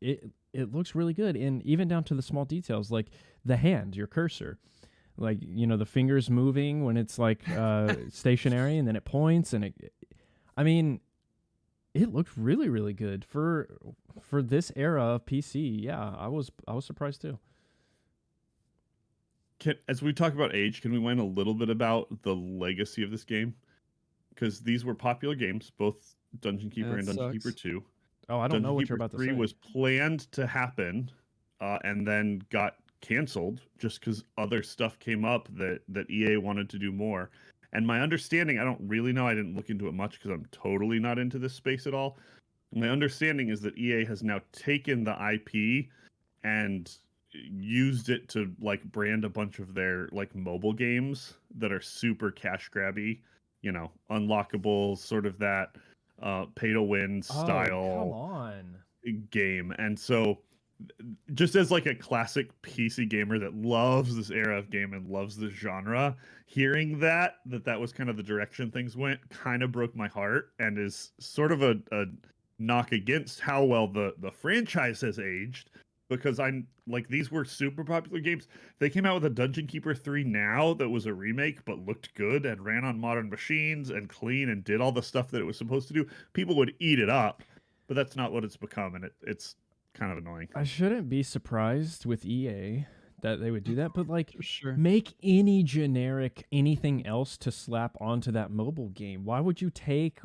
Speaker 3: It looks really good, and even down to the small details, like the hand, your cursor, like the fingers moving when it's like stationary, and then it points, and I mean, it looked really really good for this era of PC. Yeah, I was surprised too.
Speaker 2: As we talk about age, can we whine a little bit about the legacy of this game? Because these were popular games, both Dungeon Keeper
Speaker 1: That
Speaker 2: and Dungeon Keeper
Speaker 1: sucks.
Speaker 2: 2.
Speaker 3: Oh, I don't know
Speaker 2: Dungeon
Speaker 3: what
Speaker 2: Keeper
Speaker 3: you're about to
Speaker 2: 3
Speaker 3: say.
Speaker 2: was planned to happen, and then got canceled just because other stuff came up that EA wanted to do more. And my understanding, I don't really know, I didn't look into it much because I'm totally not into this space at all. My understanding is that EA has now taken the IP and used it to like brand a bunch of their like mobile games that are super cash grabby, unlockable, sort of that pay to win
Speaker 3: Oh, come
Speaker 2: style
Speaker 3: on.
Speaker 2: game. And so just as like a classic PC gamer that loves this era of game and loves this genre, hearing that was kind of the direction things went kind of broke my heart, and is sort of a knock against how well the franchise has aged, because I'm like, these were super popular games. They came out with a Dungeon Keeper 3 now that was a remake but looked good and ran on modern machines and clean and did all the stuff that it was supposed to do. People would eat it up, but that's not what it's become, and it's kind of annoying.
Speaker 3: I shouldn't be surprised with EA that they would do that, but like,
Speaker 1: Sure.
Speaker 3: make any generic anything else to slap onto that mobile game. Why would you take?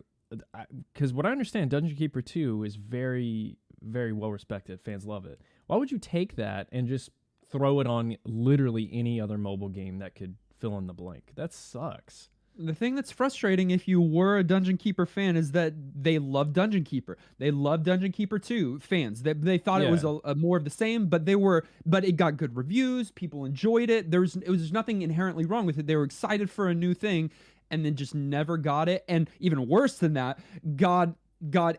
Speaker 3: Because what I understand, Dungeon Keeper 2 is very, very well respected. Fans love it. Why would you take that and just throw it on literally any other mobile game that could fill in the blank? That sucks.
Speaker 1: The thing that's frustrating if you were a Dungeon Keeper fan is that they love Dungeon Keeper. They love Dungeon Keeper 2 fans. They thought it was a more of the same, but it got good reviews. People enjoyed it. There was nothing inherently wrong with it. They were excited for a new thing, and then just never got it. And even worse than that, got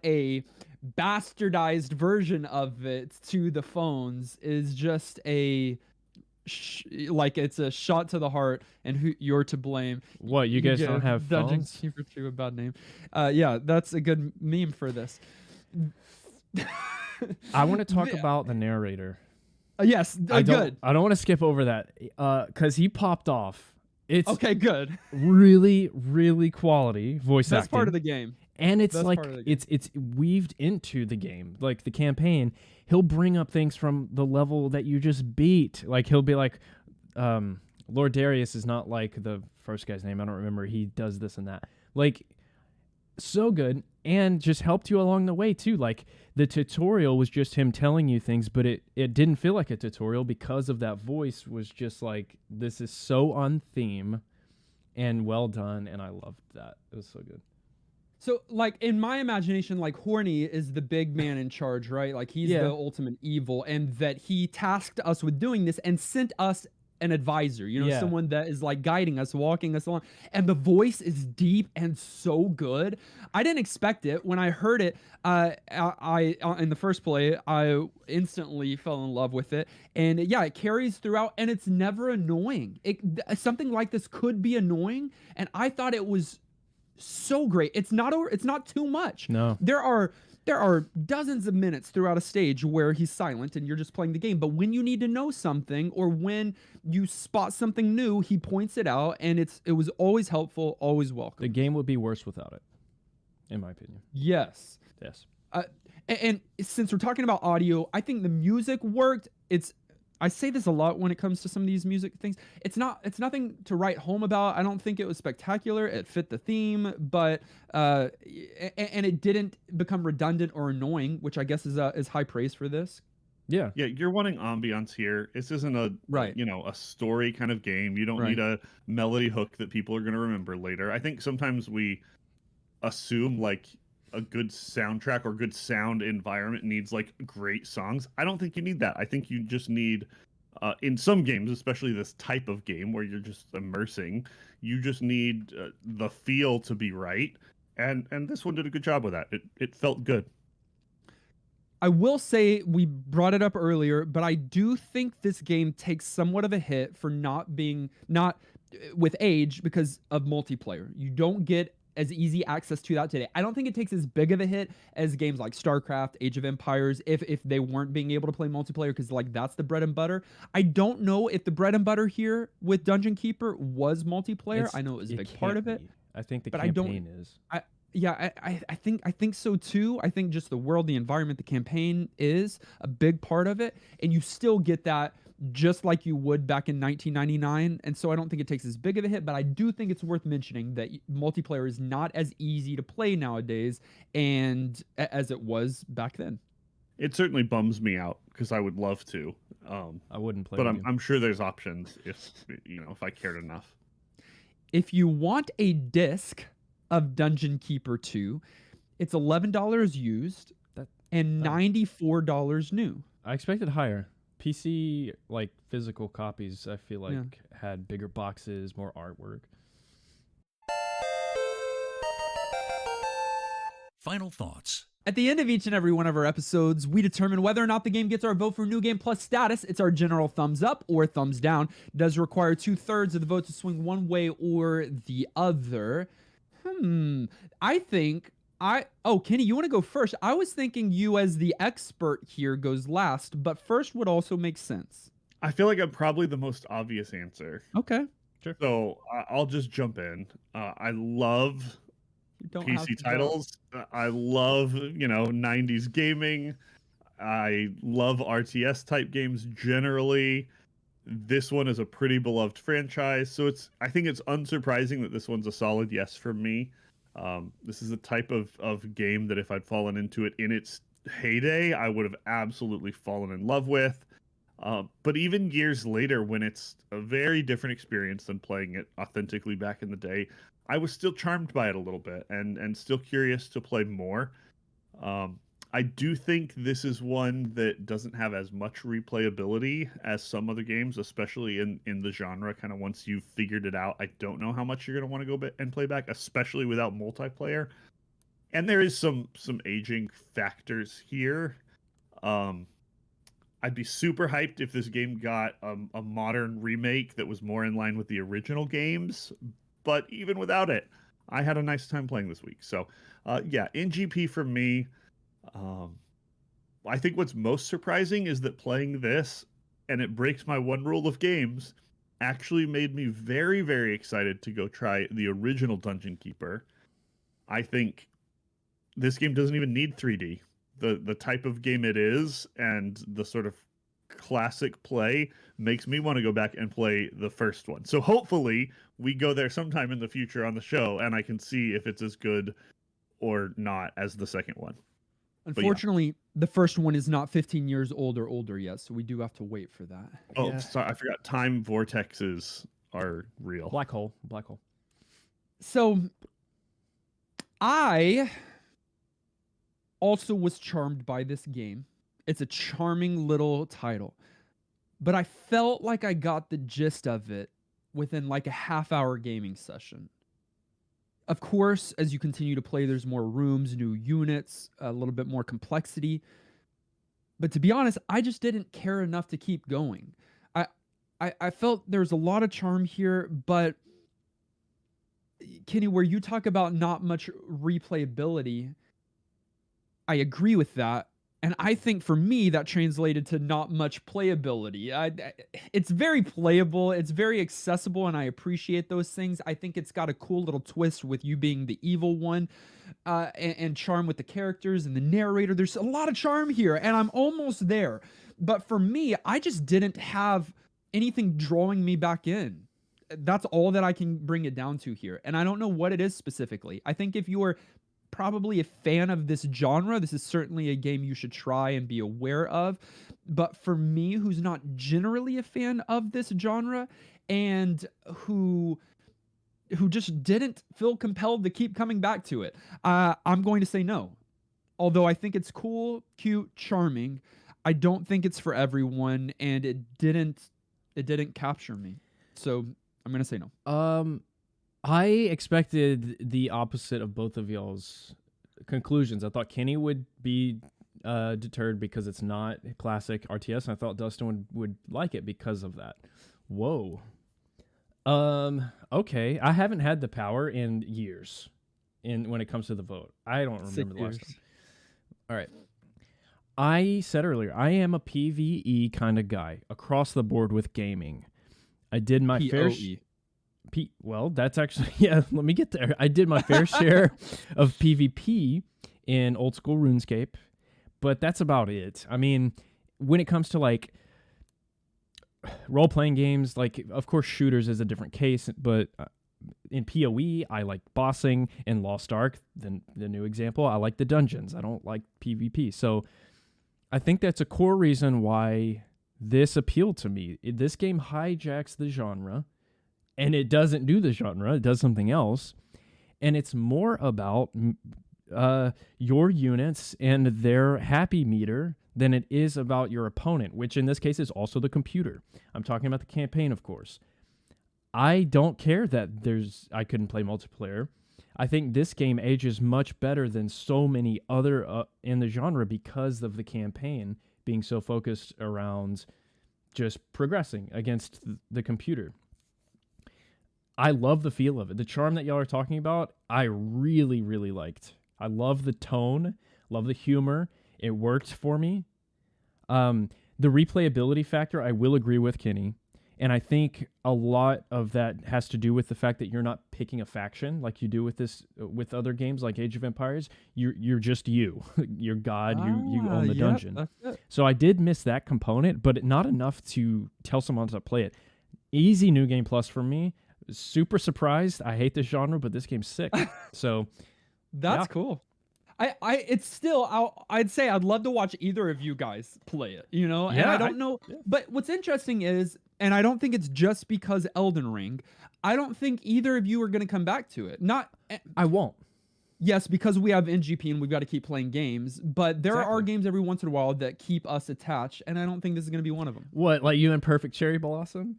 Speaker 1: a bastardized version of it to the phones. Is just a like it's a shot to the heart, and who you're to blame.
Speaker 3: What, you guys don't
Speaker 1: give
Speaker 3: have
Speaker 1: Dungeon
Speaker 3: phones?
Speaker 1: Keeper 2 a bad name. Yeah, that's a good meme for this.
Speaker 3: I want to talk about the narrator.
Speaker 1: Yes, good.
Speaker 3: I don't want to skip over that because he popped off. It's
Speaker 1: Okay, good.
Speaker 3: really, really quality voice
Speaker 1: That's
Speaker 3: acting.
Speaker 1: part of the game.
Speaker 3: And it's
Speaker 1: That's
Speaker 3: like
Speaker 1: part of the game.
Speaker 3: it's weaved into the game, like the campaign. He'll bring up things from the level that you just beat. Like he'll be like, Lord Darius is not like the first guy's name. I don't remember. He does this and that. Like, so good, and just helped you along the way too. Like the tutorial was just him telling you things, but it didn't feel like a tutorial because of that voice. Was just like, this is so on theme and well done, and I loved that. It was so good.
Speaker 1: So, like, in my imagination, like, Horny is the big man in charge, right? Like, he's
Speaker 3: Yeah.
Speaker 1: the ultimate evil, and that he tasked us with doing this and sent us an advisor, you know,
Speaker 3: Yeah.
Speaker 1: someone that is, like, guiding us, walking us along. And the voice is deep and so good. I didn't expect it. When I heard it, I in the first play, I instantly fell in love with it. And, yeah, it carries throughout, and it's never annoying. Something like this could be annoying, and I thought it was so great. It's not too much.
Speaker 3: No.
Speaker 1: There are dozens of minutes throughout a stage where he's silent and you're just playing the game. But when you need to know something or when you spot something new, he points it out, and it was always helpful, always welcome.
Speaker 3: The game would be worse without it, in my opinion.
Speaker 1: Yes.
Speaker 3: Yes.
Speaker 1: And since we're talking about audio, I think the music worked. I say this a lot when it comes to some of these music things. It's nothing to write home about. I don't think it was spectacular. It fit the theme, but and it didn't become redundant or annoying, which I guess is high praise for this.
Speaker 3: Yeah.
Speaker 2: Yeah, you're wanting ambiance here. This isn't a
Speaker 1: Right.
Speaker 2: a story kind of game. You don't
Speaker 1: Right.
Speaker 2: need a melody hook that people are going to remember later. I think sometimes we assume like a good soundtrack or good sound environment needs like great songs. I don't think you need that. I think you just need in some games, especially this type of game where you're just immersing, you just need the feel to be right. And this one did a good job with that. It felt good.
Speaker 1: I will say we brought it up earlier, but I do think this game takes somewhat of a hit for not with age because of multiplayer. You don't get as easy access to that today. I don't think it takes as big of a hit as games like StarCraft, Age of Empires, if they weren't being able to play multiplayer, because like that's the bread and butter. I don't know if the bread and butter here with Dungeon Keeper was multiplayer. I know it was a big part of it.
Speaker 3: I think the
Speaker 1: but
Speaker 3: campaign is.
Speaker 1: I think so too. I think just the world, the environment, the campaign is a big part of it, and you still get that just like you would back in 1999. And so I don't think it takes as big of a hit, but I do think it's worth mentioning that multiplayer is not as easy to play nowadays and as it was back then.
Speaker 2: It certainly bums me out because I would love to.
Speaker 3: I wouldn't play.
Speaker 2: But
Speaker 3: with you.
Speaker 2: I'm sure there's options if I cared enough.
Speaker 1: If you want a disc of Dungeon Keeper 2, it's $11 used and $94 new.
Speaker 3: I expected higher. PC, like physical copies, I feel like had bigger boxes, more artwork.
Speaker 4: Final thoughts.
Speaker 1: At the end of each and every one of our episodes, we determine whether or not the game gets our vote for New Game Plus status. It's our general thumbs up or thumbs down. It does require 2/3 of the vote to swing one way or the other. I think Kenny, you want to go first? I was thinking you as the expert here goes last, but first would also make sense.
Speaker 2: I feel like I'm probably the most obvious answer.
Speaker 1: Okay.
Speaker 3: Sure.
Speaker 2: So I'll just jump in. I love
Speaker 1: You don't have
Speaker 2: PC
Speaker 1: to go.
Speaker 2: titles. I love, 90s gaming. I love RTS type games generally. This one is a pretty beloved franchise, so I think it's unsurprising that this one's a solid yes from me. This is the type of game that if I'd fallen into it in its heyday, I would have absolutely fallen in love with. But even years later, when it's a very different experience than playing it authentically back in the day, I was still charmed by it a little bit and still curious to play more. I do think this is one that doesn't have as much replayability as some other games, especially in the genre. Kind of once you've figured it out, I don't know how much you're going to want to go and play back, especially without multiplayer. And there is some aging factors here. I'd be super hyped if this game got a modern remake that was more in line with the original games. But even without it, I had a nice time playing this week. So, yeah, NGP for me. I think what's most surprising is that playing this, and it breaks my one rule of games, actually made me very, very excited to go try the original Dungeon Keeper. I think this game doesn't even need 3D. The type of game it is and the sort of classic play makes me want to go back and play the first one. So hopefully we go there sometime in the future on the show and I can see if it's as good or not as the second one.
Speaker 1: Unfortunately, the first one is not 15 years old or older yet, so we do have to wait for that.
Speaker 2: Oh,
Speaker 3: Yeah.
Speaker 2: sorry, I forgot. Time vortexes are real.
Speaker 3: Black hole.
Speaker 1: So, I also was charmed by this game. It's a charming little title, but I felt like I got the gist of it within like a half-hour gaming session. Of course, as you continue to play, there's more rooms, new units, a little bit more complexity. But to be honest, I just didn't care enough to keep going. I felt there's a lot of charm here, but Kenny, where you talk about not much replayability, I agree with that. And I think for me, that translated to not much playability. It's very playable. It's very accessible, and I appreciate those things. I think it's got a cool little twist with you being the evil one, and charm with the characters and the narrator. There's a lot of charm here, and I'm almost there. But for me, I just didn't have anything drawing me back in. That's all that I can bring it down to here. And I don't know what it is specifically. I think if you are probably a fan of this genre, this is certainly a game you should try and be aware of. But for me, who's not generally a fan of this genre and who just didn't feel compelled to keep coming back to it, I'm going to say no. Although I think it's cool, cute, charming, I don't think it's for everyone, and it didn't capture me. So I'm going to say no.
Speaker 3: I expected the opposite of both of y'all's conclusions. I thought Kenny would be deterred because it's not a classic RTS, and I thought Dustin would like it because of that. Whoa. Okay. I haven't had the power in years when it comes to the vote. I don't remember the last time. All right. I said earlier, I am a PvE kind of guy across the board with gaming. I did my fair well, that's actually, yeah, let me get there. I did my fair share of PvP in old school RuneScape, but that's about it. I mean, when it comes to like role-playing games, like of course shooters is a different case, but in PoE, I like bossing. In Lost Ark, the new example, I like the dungeons. I don't like PvP. So I think that's a core reason why this appealed to me. This game hijacks the genre. And it doesn't do the genre. It does something else. And it's more about your units and their happy meter than it is about your opponent, which in this case is also the computer. I'm talking about the campaign, of course. I don't care that I couldn't play multiplayer. I think this game ages much better than so many other in the genre because of the campaign being so focused around just progressing against the computer. I love the feel of it. The charm that y'all are talking about, I really, really liked. I love the tone, love the humor. It worked for me. The replayability factor, I will agree with Kenny. And I think a lot of that has to do with the fact that you're not picking a faction like you do with other games like Age of Empires. You're just you. You're God. You own the dungeon.
Speaker 1: That's it.
Speaker 3: So I did miss that component, but not enough to tell someone to play it. Easy New Game Plus for me. Super surprised. I hate this genre, but this game's sick. So
Speaker 1: that's cool. It's still, I'd say I'd love to watch either of you guys play it, you know? And I don't know. Yeah. But what's interesting is, and I don't think it's just because Elden Ring, I don't think either of you are going to come back to it.
Speaker 3: I won't.
Speaker 1: Yes, because we have NGP and we've got to keep playing games, but there are games every once in a while that keep us attached, and I don't think this is going to be one of them.
Speaker 3: What, like you and Perfect Cherry Blossom?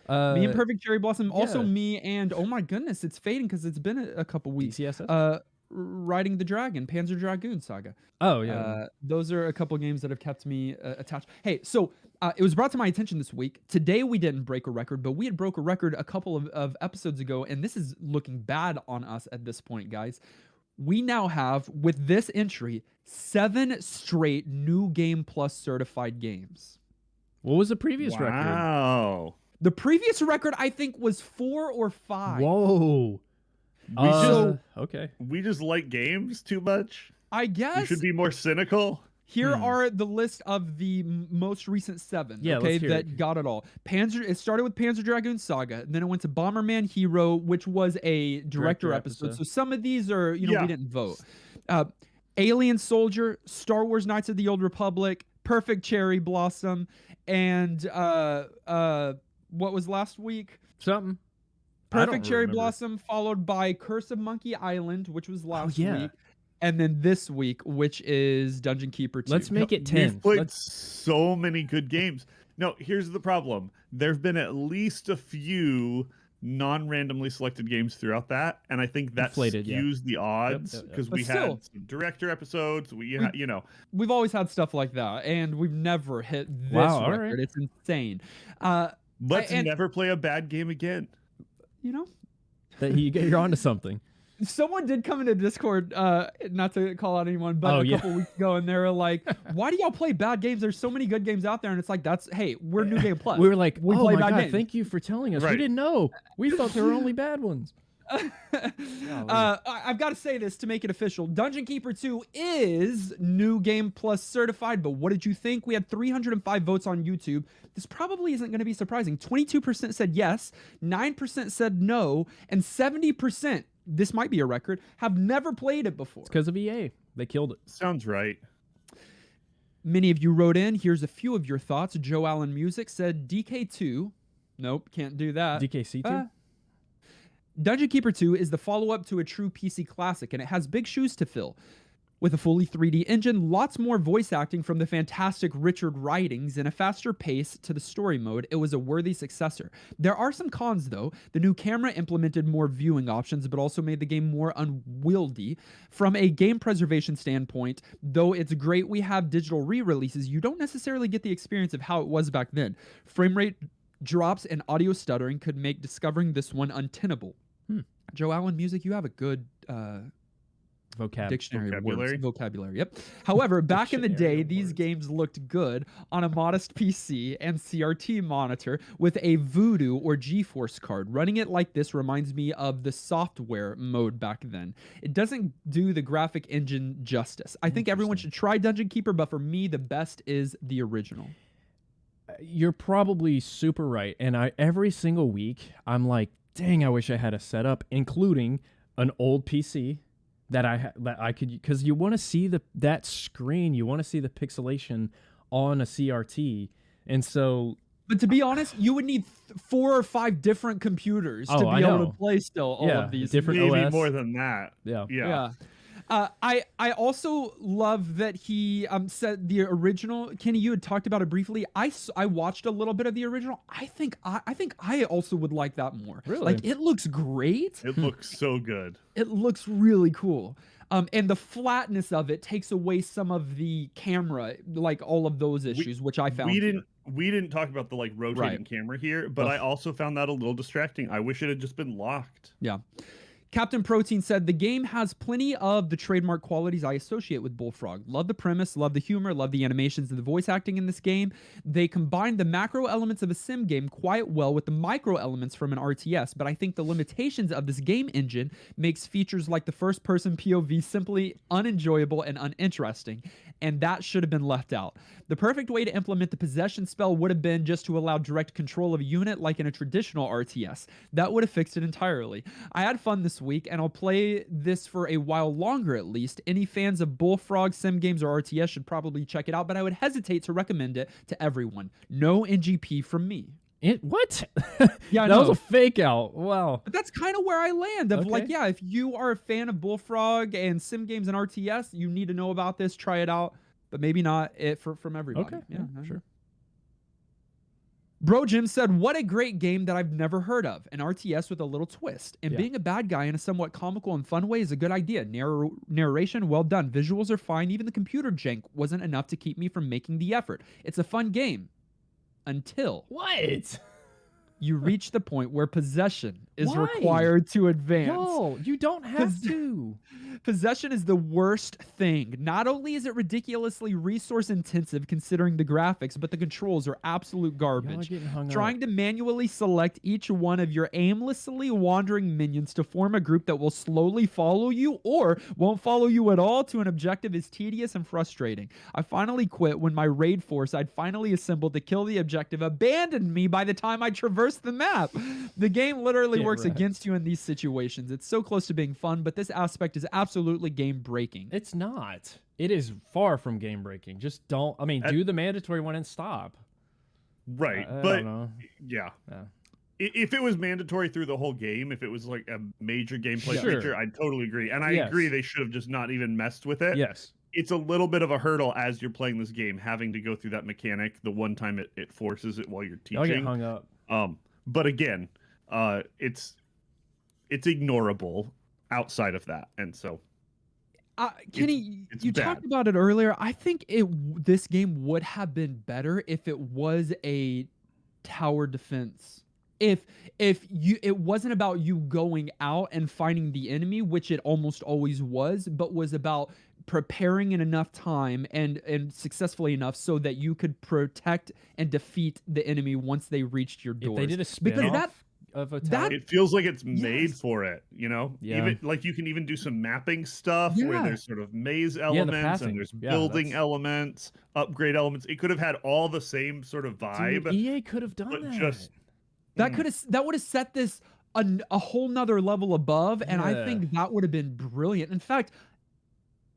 Speaker 1: Me and Perfect Cherry Blossom, also me and, oh my goodness, it's fading because it's been a couple weeks.
Speaker 3: DCSS?
Speaker 1: Riding the Dragon, Panzer Dragoon Saga.
Speaker 3: Oh yeah.
Speaker 1: Those are a couple games that have kept me attached. Hey, so it was brought to my attention this week. Today we didn't break a record, but we had broke a record a couple of episodes ago, and this is looking bad on us at this point, guys. We now have, with this entry, 7 straight New Game Plus certified games.
Speaker 3: What was the previous record?
Speaker 2: Wow.
Speaker 1: The previous record, I think, was 4 or 5.
Speaker 3: Whoa. Okay.
Speaker 2: We just like games too much.
Speaker 1: I guess
Speaker 2: We should be more cynical.
Speaker 1: here are the list of the most recent 7.
Speaker 3: Yeah,
Speaker 1: okay,
Speaker 3: let's hear
Speaker 1: that
Speaker 3: it.
Speaker 1: got it all. It started with Panzer Dragoon Saga, then it went to Bomberman Hero, which was a director episode. So some of these are, we didn't vote. Alien Soldier, Star Wars Knights of the Old Republic, Perfect Cherry Blossom, and what was last week?
Speaker 3: Something.
Speaker 1: Perfect Cherry
Speaker 2: remember.
Speaker 1: Blossom, followed by Curse of Monkey Island, which was last
Speaker 3: yeah.
Speaker 1: week. And then this week, which is Dungeon Keeper 2.
Speaker 3: Let's make it 10.
Speaker 2: We've played
Speaker 3: Let's-
Speaker 2: so many good games. No, here's the problem. There have been at least a few non-randomly selected games throughout that, and I think that
Speaker 3: Inflated,
Speaker 2: skews the odds
Speaker 3: Yep.
Speaker 2: because
Speaker 1: But
Speaker 2: we
Speaker 1: still-
Speaker 2: had some director episodes.
Speaker 1: We've always had stuff like that, and we've never hit this
Speaker 3: Wow, all
Speaker 1: record.
Speaker 3: right.
Speaker 1: It's insane.
Speaker 2: Let's
Speaker 1: and-
Speaker 2: never play a bad game again.
Speaker 3: that you're onto something.
Speaker 1: Someone did come into Discord, not to call out anyone, but
Speaker 3: Oh,
Speaker 1: a
Speaker 3: yeah.
Speaker 1: couple weeks ago, and they were like, "Why do y'all play bad games? There's so many good games out there." And it's like, hey, we're New Game Plus.
Speaker 3: We were like,
Speaker 1: We
Speaker 3: oh
Speaker 1: play
Speaker 3: my
Speaker 1: bad
Speaker 3: god,
Speaker 1: games.
Speaker 3: thank you for telling us. We
Speaker 2: Right.
Speaker 3: didn't know. We thought there were only bad ones.
Speaker 1: I've got to say this to make it official. Dungeon Keeper 2 is New Game Plus certified, but what did you think? We had 305 votes on YouTube. This probably isn't going to be surprising. 22% said yes, 9% said no, and 70%, this might be a record, have never played it before.
Speaker 3: It's because of EA. They killed it.
Speaker 2: Sounds right.
Speaker 1: Many of you wrote in. Here's a few of your thoughts. Joe Allen Music said DK2. Nope, can't do that.
Speaker 3: DKC2?
Speaker 1: Dungeon Keeper 2 is the follow-up to a true PC classic, and it has big shoes to fill. With a fully 3D engine, lots more voice acting from the fantastic Richard writings, and a faster pace to the story mode, it was a worthy successor. There are some cons, though. The new camera implemented more viewing options, but also made the game more unwieldy. From a game preservation standpoint, though it's great we have digital re-releases, you don't necessarily get the experience of how it was back then. Frame rate drops and audio stuttering could make discovering this one untenable. Joe Allen Music, you have a good dictionary of words, vocabulary. Yep. However, back in the
Speaker 3: Dictionary
Speaker 1: day,
Speaker 3: of
Speaker 1: these
Speaker 3: words.
Speaker 1: games looked good on a modest PC and CRT monitor with a Voodoo or GeForce card. Running it like this reminds me of the software mode back then. It doesn't do the graphic engine justice. I think everyone should try Dungeon Keeper, but for me, the best is the original.
Speaker 3: You're probably super right. And every single week, I'm like, dang, I wish I had a setup, including an old PC that I could, because you want to see that screen, you want to see the pixelation on a CRT, and so.
Speaker 1: But to be honest, you would need 4 or 5 different computers to
Speaker 3: I
Speaker 1: be able
Speaker 3: know.
Speaker 1: to play still all
Speaker 3: Yeah,
Speaker 1: of these.
Speaker 3: different
Speaker 2: Maybe
Speaker 3: OS.
Speaker 2: more than that.
Speaker 3: Yeah.
Speaker 2: Yeah.
Speaker 1: I also love that he said the original. Kenny, you had talked about it briefly. I watched a little bit of the original. I think I also would like that more.
Speaker 3: Really?
Speaker 1: Like, it looks great.
Speaker 2: It looks so good.
Speaker 1: It looks really cool. And the flatness of it takes away some of the camera, like all of those issues, which I found.
Speaker 2: We didn't talk about the rotating
Speaker 1: Right.
Speaker 2: camera here, but I also found that a little distracting. I wish it had just been locked.
Speaker 1: Yeah. Captain Protein said, the game has plenty of the trademark qualities I associate with Bullfrog. Love the premise, love the humor, love the animations and the voice acting in this game. They combine the macro elements of a sim game quite well with the micro elements from an RTS, but I think the limitations of this game engine makes features like the first-person POV simply unenjoyable and uninteresting, and that should have been left out. The perfect way to implement the possession spell would have been just to allow direct control of a unit like in a traditional RTS. That would have fixed it entirely. I had fun this week, and I'll play this for a while longer at least. Any fans of Bullfrog, sim games, or RTS should probably check it out, but I would hesitate to recommend it to everyone. No NGP from me.
Speaker 3: What?
Speaker 1: Yeah, I
Speaker 3: that was
Speaker 1: know.
Speaker 3: a fake out. Wow.
Speaker 1: But that's kind of where I land of like,
Speaker 3: Okay.
Speaker 1: yeah, if you are a fan of Bullfrog and sim games and RTS, you need to know about this, try it out, but maybe not it from everybody.
Speaker 3: Okay. Yeah,
Speaker 1: no.
Speaker 3: sure.
Speaker 1: Bro Jim said, what a great game that I've never heard of. An RTS with a little twist. And
Speaker 3: Yeah.
Speaker 1: being a bad guy in a somewhat comical and fun way is a good idea. Narration, well done. Visuals are fine. Even the computer jank wasn't enough to keep me from making the effort. It's a fun game. Until
Speaker 3: What?
Speaker 1: you reach the point where possession is
Speaker 3: Why?
Speaker 1: required to advance.
Speaker 3: Yo, you don't have to.
Speaker 1: Possession is the worst thing. Not only is it ridiculously resource intensive considering the graphics, but the controls are absolute garbage. Trying to manually select each one of your aimlessly wandering minions to form a group that will slowly follow you or won't follow you at all to an objective is tedious and frustrating. I finally quit when my raid force I'd finally assembled to kill the objective abandoned me by the time I traversed the map. The game literally works against you in these situations. It's so close to being fun, but this aspect is absolutely game breaking.
Speaker 3: It's not. It is far from game breaking. Just don't. I mean, do the mandatory one and stop.
Speaker 2: Right,
Speaker 3: I
Speaker 2: but
Speaker 3: don't know.
Speaker 2: yeah. If it was mandatory through the whole game, if it was like a major gameplay feature, I'd totally agree. And I agree they should have just not even messed with it.
Speaker 3: Yes.
Speaker 2: It's a little bit of a hurdle as you're playing this game, having to go through that mechanic the one time it forces it while you're teaching.
Speaker 3: I'll get hung up.
Speaker 2: But again, it's ignorable outside of that, and so
Speaker 1: Kenny,
Speaker 2: it's
Speaker 1: you
Speaker 2: bad.
Speaker 1: talked about it earlier. I think this game would have been better if it was a tower defense. If it wasn't about you going out and finding the enemy, which it almost always was, but was about preparing in enough time and successfully enough so that you could protect and defeat the enemy once they reached your doors.
Speaker 3: If they did a spin-off of a tower,
Speaker 2: it feels like it's made for it, you know?
Speaker 3: Yeah.
Speaker 2: Even like you can even do some mapping stuff where there's sort of maze elements and there's building elements, upgrade elements. It could have had all the same sort of vibe.
Speaker 3: Dude, EA could have done
Speaker 2: but
Speaker 3: that.
Speaker 1: That would have set this a whole nother level above, and I think that would have been brilliant. In fact,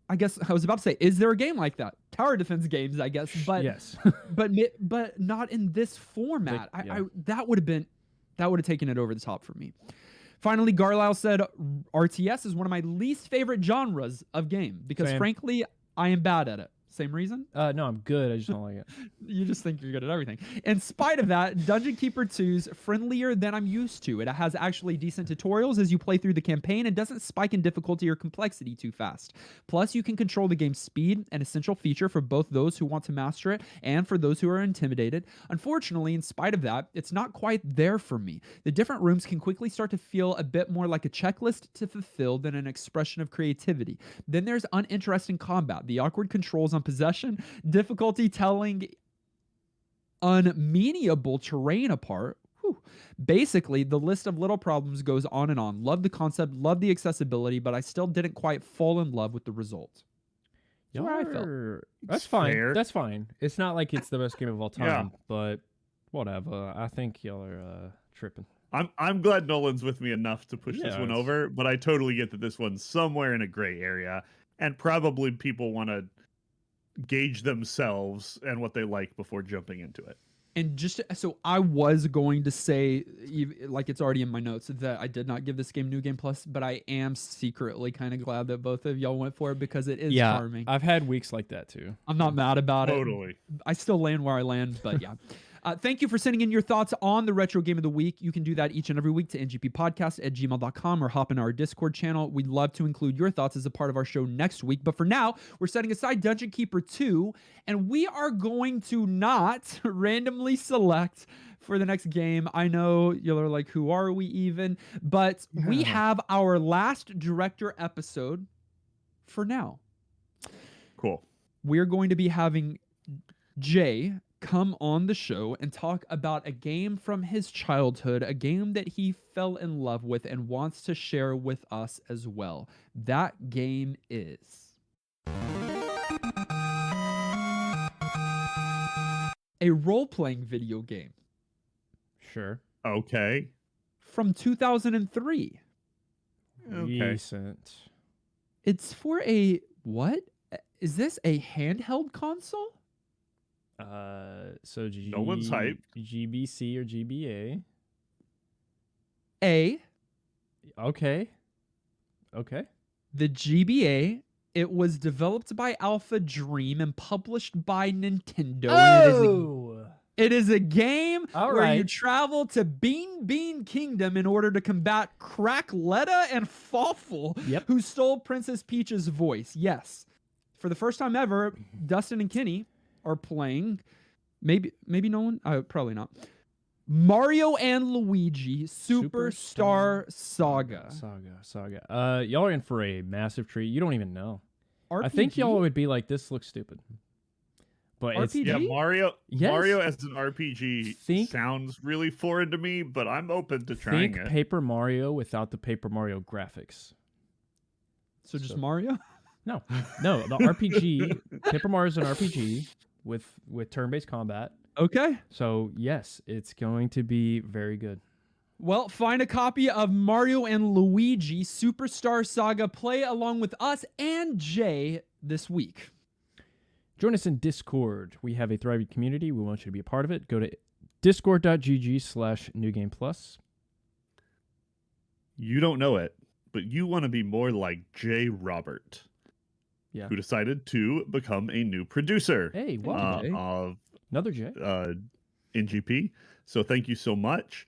Speaker 1: I guess I was about to say, is there a game like that? Tower defense games, I guess, but
Speaker 3: yes,
Speaker 1: but not in this format. That would have taken it over the top for me. Finally, Garlisle said RTS is one of my least favorite genres of game because frankly, I am bad at it. Same reason?
Speaker 3: No, I'm good. I just don't like it.
Speaker 1: You just think you're good at everything. In spite of that, Dungeon Keeper 2's friendlier than I'm used to. It has actually decent tutorials as you play through the campaign and doesn't spike in difficulty or complexity too fast. Plus, you can control the game's speed, an essential feature for both those who want to master it and for those who are intimidated. Unfortunately, in spite of that, it's not quite there for me. The different rooms can quickly start to feel a bit more like a checklist to fulfill than an expression of creativity. Then there's uninteresting combat, the awkward controls on possession, difficulty telling unmeanable terrain apart. Whew. Basically, the list of little problems goes on and on. Love the concept, love the accessibility, but I still didn't quite fall in love with the result. That's where I felt.
Speaker 3: That's fine.
Speaker 2: Fair.
Speaker 3: That's fine. It's not like it's the best game of all time, but whatever. I think y'all are tripping.
Speaker 2: I'm glad Nolan's with me enough to push this one over, but I totally get that this one's somewhere in a gray area, and probably people want to gauge themselves and what they like before jumping into it.
Speaker 1: And just so I was going to say, like it's already in my notes, that I did not give this game New Game Plus, but I am secretly kind of glad that both of y'all went for it because it is charming.
Speaker 3: I've had weeks like that too.
Speaker 1: I'm not mad about it.
Speaker 2: Totally.
Speaker 1: I still land where I land, but yeah. Thank you for sending in your thoughts on the Retro Game of the Week. You can do that each and every week to ngppodcast@gmail.com or hop in our Discord channel. We'd love to include your thoughts as a part of our show next week. But for now, we're setting aside Dungeon Keeper 2, and we are going to not randomly select for the next game. I know you're like, who are we even? But we have our last director episode for now.
Speaker 2: Cool.
Speaker 1: We're going to be having Jay come on the show and talk about a game from his childhood, a game that he fell in love with and wants to share with us as well. That game is a role-playing video game.
Speaker 3: Sure.
Speaker 2: Okay.
Speaker 1: From 2003.
Speaker 2: Okay.
Speaker 3: Recent.
Speaker 1: It's for a, what? Is this a handheld console?
Speaker 3: So
Speaker 2: No one's hyped.
Speaker 3: GBC or GBA.
Speaker 1: A.
Speaker 3: Okay.
Speaker 1: The GBA. It was developed by Alpha Dream and published by Nintendo. And it is It is a game
Speaker 3: All
Speaker 1: where you
Speaker 3: right.
Speaker 1: travel to Bean Kingdom in order to combat Crackletta and Fawful,
Speaker 3: Yep.
Speaker 1: who stole Princess Peach's voice. Yes. For the first time ever, Dustin and Kenny are playing. Maybe Nolan? Probably not. Mario and Luigi Superstar Saga.
Speaker 3: Saga. Y'all are in for a massive treat. You don't even know.
Speaker 1: RPG?
Speaker 3: I think y'all would be like, this looks stupid. But it's
Speaker 1: RPG?
Speaker 2: Yeah, Mario
Speaker 3: Yes.
Speaker 2: as an RPG
Speaker 3: Think-
Speaker 2: sounds really foreign to me, but I'm open to trying
Speaker 3: think
Speaker 2: it.
Speaker 3: Paper Mario without the Paper Mario graphics.
Speaker 1: So just Mario?
Speaker 3: No, the RPG. Paper Mario's an RPG with turn-based combat.
Speaker 1: Okay.
Speaker 3: So yes, it's going to be very good.
Speaker 1: Well, find a copy of Mario and Luigi Superstar Saga. Play along with us and Jay this week.
Speaker 3: Join us in Discord. We have a thriving community. We want you to be a part of it. Go to discord.gg/newgameplus.
Speaker 2: You don't know it, but you want to be more like Jay Robert, who decided to become a new producer
Speaker 3: Hey, welcome, Jay.
Speaker 2: of
Speaker 3: Another Jay.
Speaker 2: NGP. So thank you so much.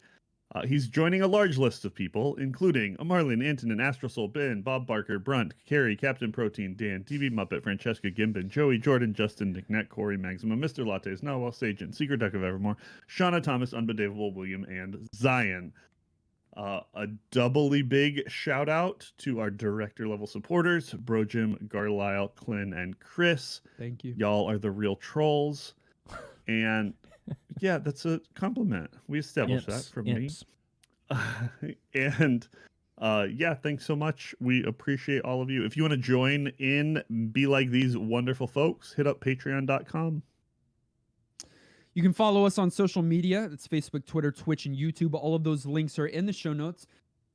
Speaker 2: He's joining a large list of people, including Marlon, Antonin, Astral Soul, Ben, Bob Barker, Brunt, Carrie, Captain Protein, Dan, TV Muppet, Francesca Gimbin, Joey, Jordan, Justin, Nick Net, Corey, Maxima, Mr. Lattes, Noah, Sajan, Secret Duck of Evermore, Shauna Thomas, Unbelievable William, and Zion. A doubly big shout out to our director level supporters, Bro Jim, Garlisle, Clint, and Chris.
Speaker 1: Thank you.
Speaker 2: Y'all are the real trolls. And yeah, that's a compliment. We established that from me. And yeah, thanks so much. We appreciate all of you. If you want to join in, be like these wonderful folks, hit up patreon.com.
Speaker 1: You can follow us on social media. It's Facebook, Twitter, Twitch, and YouTube. All of those links are in the show notes.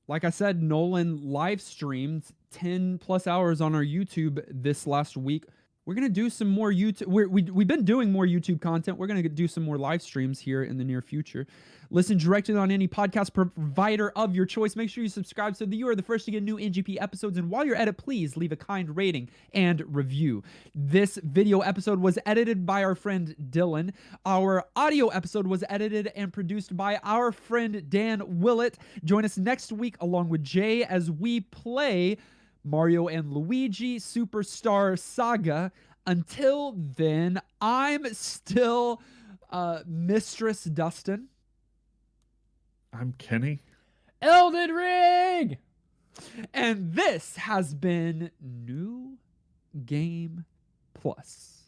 Speaker 1: Like I said, Nolan live streamed 10 plus hours on our YouTube this last week. We're going to do some more YouTube. We've been doing more YouTube content. We're going to do some more live streams here in the near future. Listen directly on any podcast provider of your choice. Make sure you subscribe so that you are the first to get new NGP episodes. And while you're at it, please leave a kind rating and review. This video episode was edited by our friend Dylan. Our audio episode was edited and produced by our friend Dan Willett. Join us next week along with Jay as we play Mario and Luigi Superstar Saga. Until then, I'm still Mistress Dustin.
Speaker 2: I'm Kenny.
Speaker 3: Elden Ring!
Speaker 1: And this has been New Game Plus.